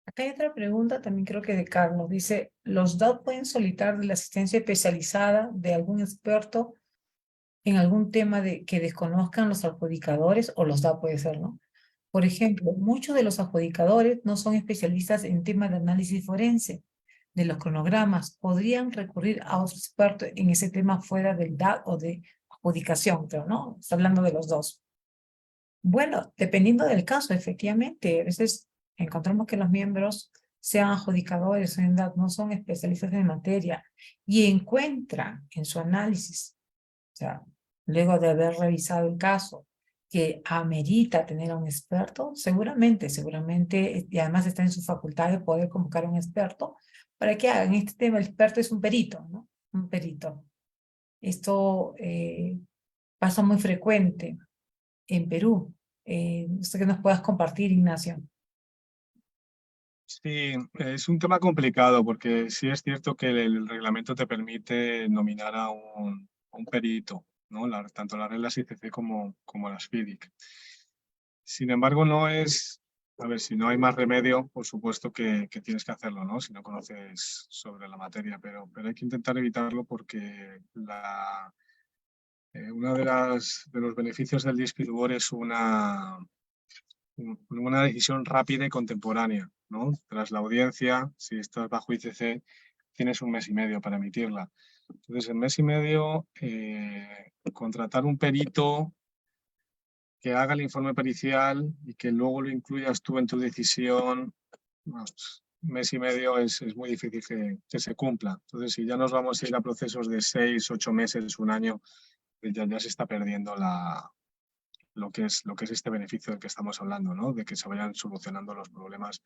Acá hay otra pregunta, también creo que de Carlos. Dice, ¿los DAO pueden solicitar la asistencia especializada de algún experto en algún tema que desconozcan los adjudicadores? O los DAO puede ser, ¿no? Por ejemplo, muchos de los adjudicadores no son especialistas en temas de análisis forense de los cronogramas. ¿Podrían recurrir a otro experto en ese tema fuera del DAO o de adjudicación, creo, ¿no? Está hablando de los dos. Bueno, dependiendo del caso, efectivamente, a veces encontramos que los miembros, sean adjudicadores o en DAO, no son especialistas en materia y encuentran en su análisis, o sea, luego de haber revisado el caso, que amerita tener a un experto, seguramente, y además está en su facultad de poder convocar a un experto para que hagan este tema. El experto es un perito, ¿no? Un perito. Esto pasa muy frecuente en Perú. No sé qué nos puedas compartir, Ignacio. Sí, es un tema complicado porque sí es cierto que el reglamento te permite nominar a un perito, ¿no? Tanto las reglas ICC como las FIDIC. Sin embargo, no es, a ver, si no hay más remedio, por supuesto que tienes que hacerlo, ¿no? Si no conoces sobre la materia, pero hay que intentar evitarlo porque uno de los beneficios del Dispute Board es una decisión rápida y contemporánea, ¿no? Tras la audiencia, si estás bajo ICC, tienes 1 mes y medio para emitirla. Entonces, en 1 mes y medio, contratar un perito que haga el informe pericial y que luego lo incluyas tú en tu decisión, 1 mes y medio es muy difícil que se cumpla. Entonces, si ya nos vamos a ir a procesos de 6, 8 meses, 1 año, ya se está perdiendo lo que es este beneficio del que estamos hablando, ¿no? De que se vayan solucionando los problemas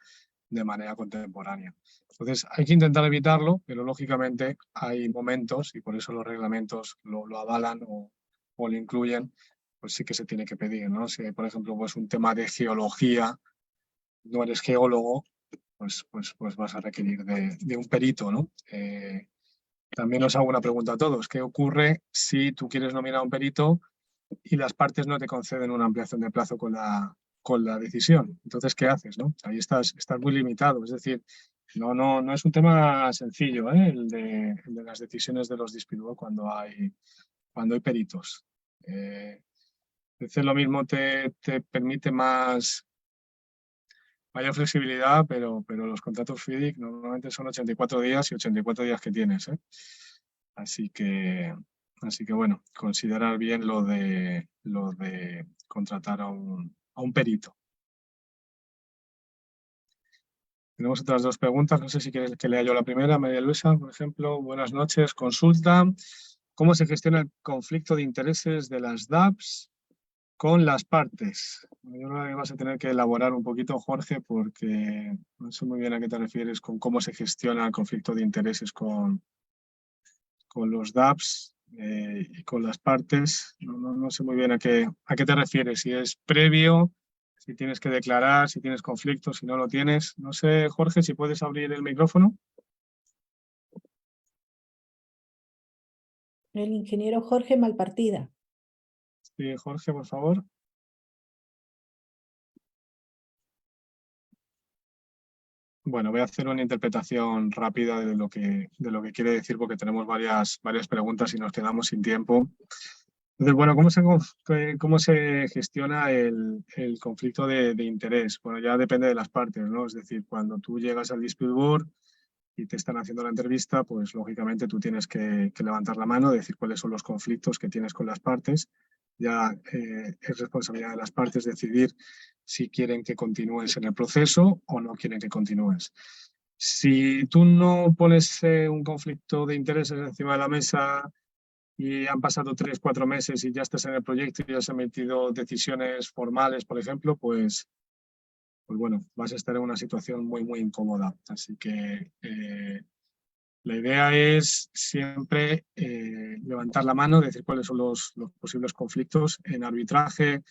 de manera contemporánea. Entonces, hay que intentar evitarlo, pero lógicamente hay momentos, y por eso los reglamentos lo avalan o lo incluyen, pues sí que se tiene que pedir, ¿no? Si hay, por ejemplo, pues un tema de geología, no eres geólogo, pues vas a requerir de un perito, ¿no? También os hago una pregunta a todos. ¿Qué ocurre si tú quieres nominar a un perito y las partes no te conceden una ampliación de plazo con la decisión? Entonces, ¿qué haces, no? Ahí estás muy limitado. Es decir, no es un tema sencillo, ¿eh? El de las decisiones de los dispute cuando hay peritos. Lo mismo te permite mayor flexibilidad, pero los contratos FIDIC normalmente son 84 días y 84 días que tienes, ¿eh? Así que bueno, considerar bien lo de contratar a un perito. Tenemos otras 2 preguntas, no sé si quieres que lea yo la primera. María Luisa, por ejemplo, buenas noches, consulta. ¿Cómo se gestiona el conflicto de intereses de las DAPs con las partes? Yo creo que vas a tener que elaborar un poquito, Jorge, porque no sé muy bien a qué te refieres con cómo se gestiona el conflicto de intereses con los DAPs. y con las partes. No sé muy bien a qué te refieres, si es previo, si tienes que declarar, si tienes conflictos, si no lo tienes. No sé, Jorge, si puedes abrir el micrófono. El ingeniero Jorge Malpartida. Sí, Jorge, por favor. Bueno, voy a hacer una interpretación rápida de lo que quiere decir, porque tenemos varias preguntas y nos quedamos sin tiempo. Entonces, bueno, ¿cómo se gestiona el conflicto de interés? Bueno, ya depende de las partes, ¿no? Es decir, cuando tú llegas al dispute board y te están haciendo la entrevista, pues lógicamente tú tienes que levantar la mano, decir cuáles son los conflictos que tienes con las partes. Ya es responsabilidad de las partes decidir si quieren que continúes en el proceso o no quieren que continúes. Si tú no pones un conflicto de intereses encima de la mesa y han pasado 3, 4 meses y ya estás en el proyecto y ya se han metido decisiones formales, por ejemplo, pues bueno, vas a estar en una situación muy, muy incómoda. Así que la idea es siempre levantar la mano, decir cuáles son los posibles conflictos. En arbitraje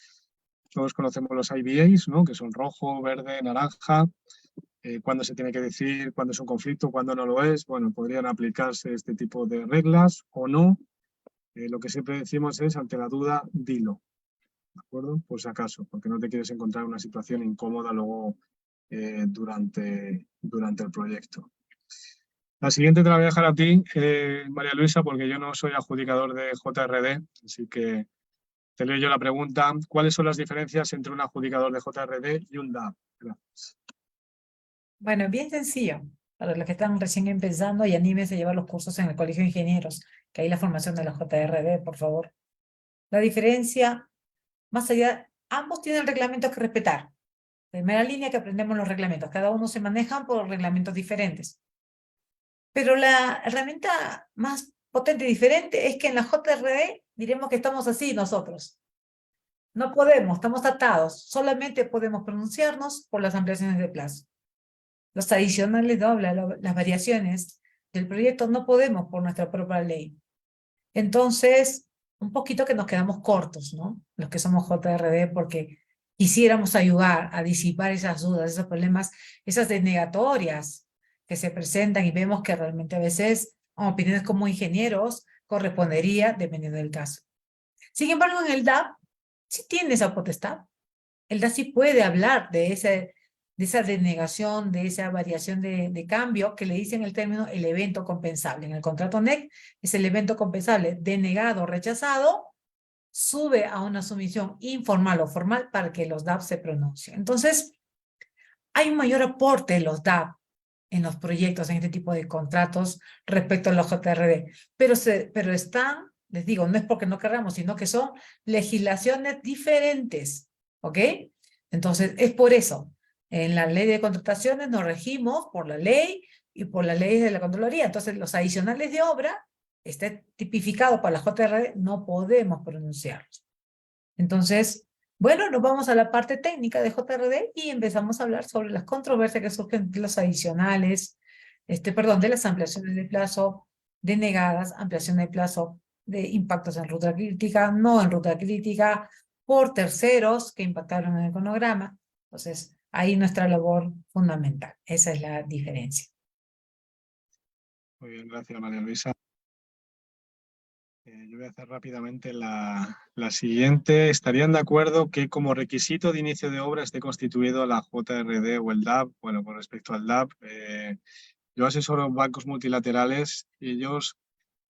todos conocemos los IBAs, ¿no? Que son rojo, verde, naranja. Cuándo se tiene que decir cuándo es un conflicto, cuándo no lo es. Bueno, podrían aplicarse este tipo de reglas o no. Lo que siempre decimos es, ante la duda, dilo. ¿De acuerdo? Por si acaso, porque no te quieres encontrar en una situación incómoda luego durante el proyecto. La siguiente te la voy a dejar a ti, María Luisa, porque yo no soy adjudicador de JRD, así que te leo yo la pregunta. ¿Cuáles son las diferencias entre un adjudicador de JRD y un DAP? Gracias. Bueno, bien sencillo. Para los que están recién empezando y anímense a llevar los cursos en el Colegio de Ingenieros, que hay la formación de la JRD, por favor. La diferencia, más allá, ambos tienen reglamentos que respetar. Primera línea que aprendemos los reglamentos. Cada uno se maneja por reglamentos diferentes. Pero la herramienta más potente y diferente es que en la JRD diremos que estamos así nosotros. No podemos, estamos atados. Solamente podemos pronunciarnos por las ampliaciones de plazo. Los adicionales las variaciones del proyecto no podemos por nuestra propia ley. Entonces, un poquito que nos quedamos cortos, ¿no? Los que somos JRD, porque quisiéramos ayudar a disipar esas dudas, esos problemas, esas denegatorias que se presentan y vemos que realmente a veces, opiniones como ingenieros, correspondería dependiendo del caso. Sin embargo, en el DAP sí tiene esa potestad. El DAP sí puede hablar de esa denegación, de esa variación de cambio que le dicen el término el evento compensable. En el contrato NEC es el evento compensable denegado o rechazado, sube a una sumisión informal o formal para que los DAP se pronuncien. Entonces, hay un mayor aporte de los DAP en los proyectos, en este tipo de contratos respecto a los JRD, pero están, les digo, no es porque no queramos, sino que son legislaciones diferentes, ¿ok? Entonces, es por eso. En la ley de contrataciones nos regimos por la ley y por las leyes de la Contraloría. Entonces, los adicionales de obra, está tipificado para la JRD, no podemos pronunciarlos. Entonces, bueno, nos vamos a la parte técnica de JRD y empezamos a hablar sobre las controversias que surgen de los adicionales, de las ampliaciones de plazo denegadas, ampliación de plazo de impactos en ruta crítica, no en ruta crítica, por terceros que impactaron en el cronograma. Entonces, ahí nuestra labor fundamental. Esa es la diferencia. Muy bien, gracias, María Luisa. Yo voy a hacer rápidamente la siguiente. ¿Estarían de acuerdo que como requisito de inicio de obra esté constituido la JRD o el DAP? Bueno, con respecto al DAP, yo asesoro bancos multilaterales y ellos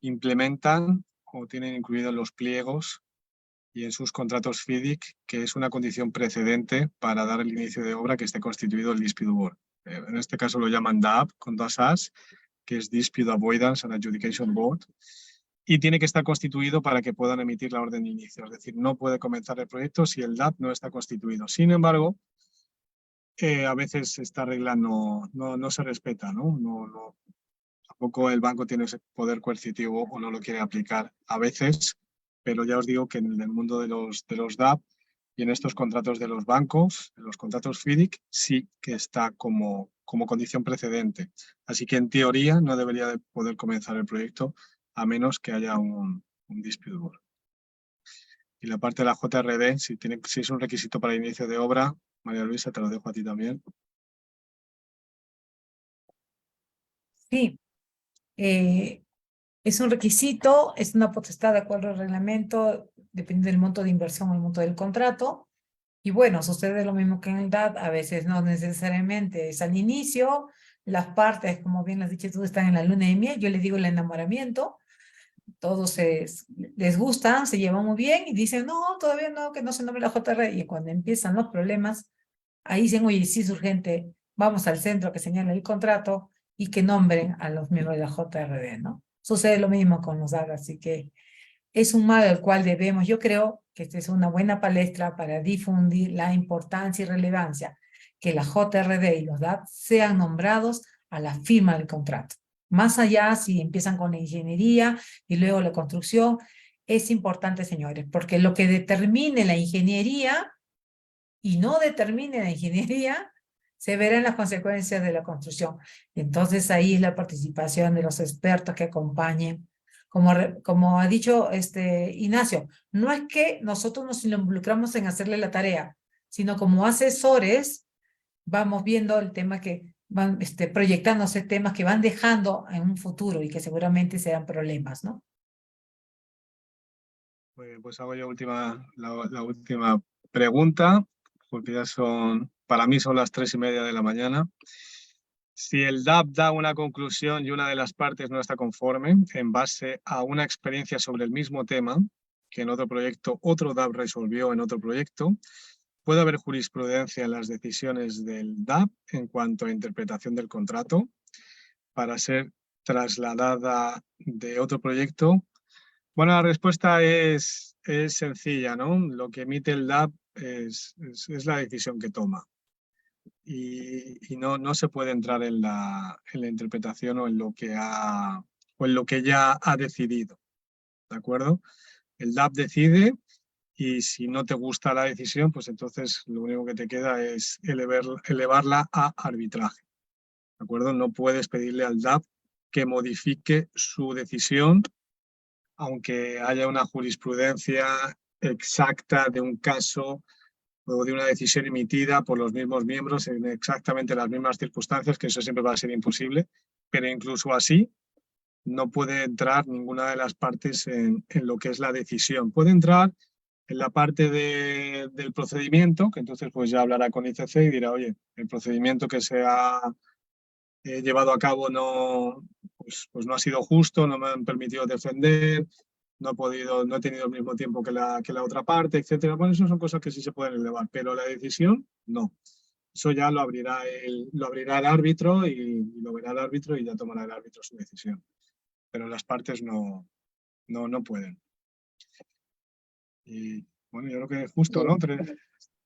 implementan o tienen incluidos los pliegos y en sus contratos FIDIC, que es una condición precedente para dar el inicio de obra que esté constituido el Dispute Board. En este caso lo llaman DAP, con dos As, que es Dispute Avoidance and Adjudication Board. Y tiene que estar constituido para que puedan emitir la orden de inicio. Es decir, no puede comenzar el proyecto si el DAP no está constituido. Sin embargo, a veces esta regla no se respeta, ¿no? Tampoco el banco tiene ese poder coercitivo o no lo quiere aplicar a veces, pero ya os digo que en el mundo de los DAP y en estos contratos de los bancos, en los contratos FIDIC, sí que está como condición precedente. Así que en teoría no debería de poder comenzar el proyecto a menos que haya un un dispute board. Y la parte de la JRD, si es un requisito para el inicio de obra, María Luisa, te lo dejo a ti también. Sí, es un requisito, es una potestad de acuerdo al reglamento, depende del monto de inversión o el monto del contrato. Y bueno, sucede lo mismo que en el DAP, a veces no necesariamente es al inicio, las partes, como bien las dicho tú, están en la luna de miel, yo les digo el enamoramiento, todos les gustan, se llevan muy bien y dicen, no, todavía no, que no se nombre la JR, y cuando empiezan los problemas, ahí dicen, oye, sí es urgente, vamos al centro que señala el contrato y que nombren a los miembros de la JRD, ¿no? Sucede lo mismo con los DAG, así que es un mal al cual debemos, yo creo que esta es una buena palestra para difundir la importancia y relevancia que la JRD y los DAP sean nombrados a la firma del contrato. Más allá, si empiezan con la ingeniería y luego la construcción, es importante, señores, porque lo que determine la ingeniería y no determine la ingeniería, se verán las consecuencias de la construcción. Entonces ahí es la participación de los expertos que acompañen. Como ha dicho Ignacio, no es que nosotros nos involucramos en hacerle la tarea, sino como asesores vamos viendo el tema que van proyectándose temas que van dejando en un futuro y que seguramente serán problemas, ¿no? Muy bien, pues hago yo la última pregunta, porque ya para mí son las 3:30 de la mañana. Si el DAP da una conclusión y una de las partes no está conforme, en base a una experiencia sobre el mismo tema, que en otro proyecto otro DAP resolvió en otro proyecto, puede haber jurisprudencia en las decisiones del DAP en cuanto a interpretación del contrato para ser trasladada de otro proyecto. Bueno, la respuesta es sencilla, ¿no? Lo que emite el DAP es la decisión que toma. Y no se puede entrar en la interpretación o en lo que ya ha decidido. ¿De acuerdo? El DAP decide y si no te gusta la decisión, pues entonces lo único que te queda es elevarla a arbitraje. ¿De acuerdo? No puedes pedirle al DAP que modifique su decisión, aunque haya una jurisprudencia exacta de un caso o de una decisión emitida por los mismos miembros en exactamente las mismas circunstancias, que eso siempre va a ser imposible, pero incluso así no puede entrar ninguna de las partes en lo que es la decisión. Puede entrar en la parte del procedimiento, que entonces pues ya hablará con ICC y dirá, oye, el procedimiento que se ha llevado a cabo pues no ha sido justo, no me han permitido defender, no he tenido el mismo tiempo que la otra parte, etcétera. Bueno, eso son cosas que sí se pueden elevar, pero la decisión, no. Eso ya lo abrirá el árbitro y lo verá el árbitro y ya tomará el árbitro su decisión. Pero las partes no pueden. Y bueno, yo creo que es justo, ¿no?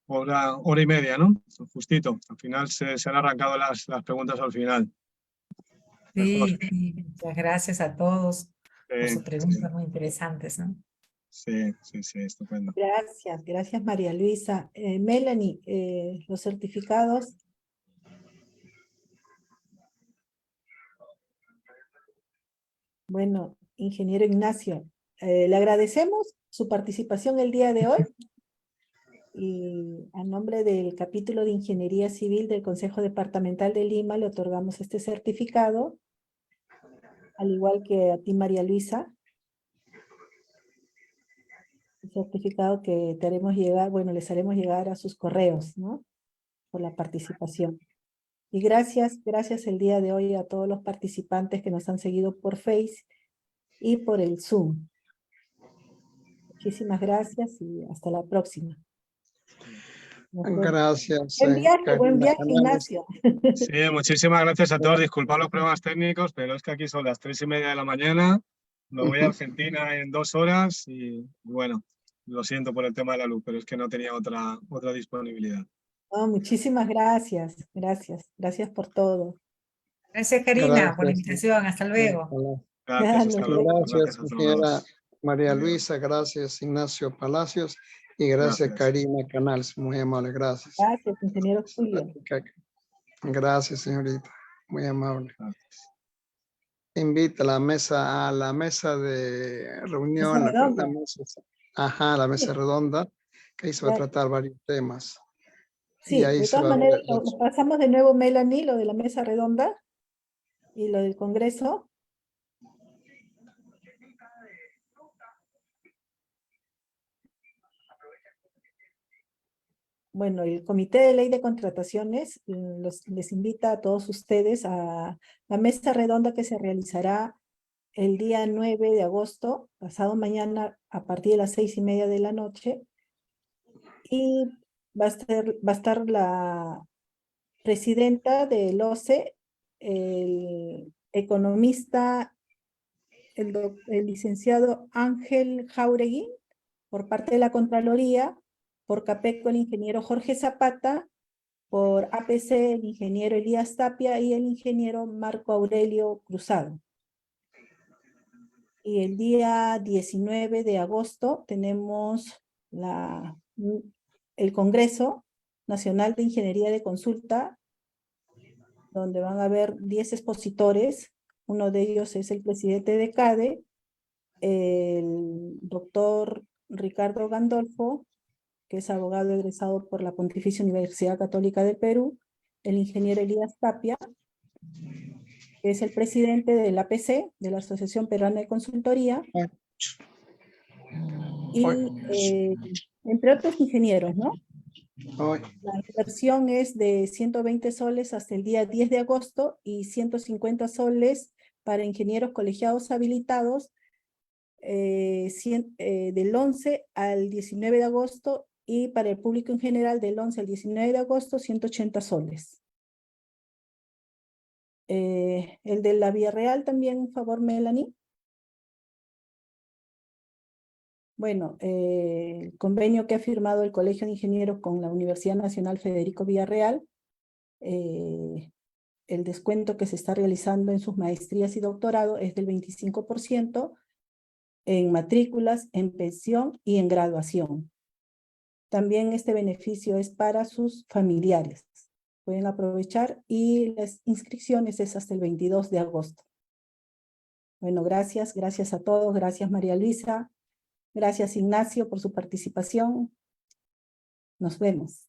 Hora y media, ¿no? Justito. Al final se han arrancado las preguntas al final. Sí, muchas gracias a todos por sus preguntas Sí. muy interesantes, ¿no? Sí, estupendo. Gracias María Luisa. Melanie, los certificados. Bueno, ingeniero Ignacio, le agradecemos su participación el día de hoy y a nombre del capítulo de Ingeniería Civil del Consejo Departamental de Lima le otorgamos este certificado, al igual que a ti María Luisa. El certificado que te haremos llegar, bueno, les haremos llegar a sus correos, ¿no? Por la participación. Y gracias el día de hoy a todos los participantes que nos han seguido por Face y por el Zoom. Muchísimas gracias y hasta la próxima. Gracias. Buen viaje, Canales. Ignacio. Sí, muchísimas gracias a todos. Disculpad los problemas técnicos, pero es que aquí son las 3:30 de la mañana. Me voy a Argentina en 2 horas y bueno, lo siento por el tema de la luz, pero es que no tenía otra disponibilidad. No, muchísimas gracias. Gracias por todo. Gracias, Karina, por la Gracias. invitación. Hasta luego. Gracias, hasta luego. Gracias, a todos. ingeniera María Luisa, gracias, Ignacio Palacios, y gracias, Karina Canales, muy amable, gracias. Gracias, ingeniero Julio. Gracias, señorita, muy amable. Gracias. invita a la mesa de reunión, Mesa redonda. la mesa Sí. redonda, que ahí se va a Ya. tratar varios temas. Y Sí, ahí de se todas va a ver maneras, lo pasamos de nuevo, Melanie, lo de la mesa redonda y lo del Congreso. Bueno, el Comité de Ley de Contrataciones les invita a todos ustedes a la mesa redonda que se realizará el día 9 de agosto, pasado mañana, a partir de las 6:30 de la noche. Y va a estar la presidenta del OCE, el economista, el licenciado Ángel Jauregui, por parte de la Contraloría, por CAPECO el ingeniero Jorge Zapata, por APC el ingeniero Elías Tapia y el ingeniero Marco Aurelio Cruzado. Y el día 19 de agosto tenemos el Congreso Nacional de Ingeniería de Consulta, donde van a haber 10 expositores. Uno de ellos es el presidente de CADE, el doctor Ricardo Gandolfo, que es abogado egresado por la Pontificia Universidad Católica del Perú, el ingeniero Elías Tapia, que es el presidente de la APC, de la Asociación Peruana de Consultoría, y entre otros ingenieros, ¿no? La inversión es de 120 soles hasta el día 10 de agosto y 150 soles para ingenieros colegiados habilitados del 11 al 19 de agosto, y para el público en general del 11 al 19 de agosto 180 soles. El de la Vía Real también, por favor, Melanie. Bueno, el convenio que ha firmado el Colegio de Ingenieros con la Universidad Nacional Federico Villarreal, el descuento que se está realizando en sus maestrías y doctorado es del 25% en matrículas, en pensión y en graduación. También este beneficio es para sus familiares. Pueden aprovechar, y las inscripciones es hasta el 22 de agosto. Bueno, gracias a todos. Gracias, María Luisa. Gracias, Ignacio, por su participación. Nos vemos.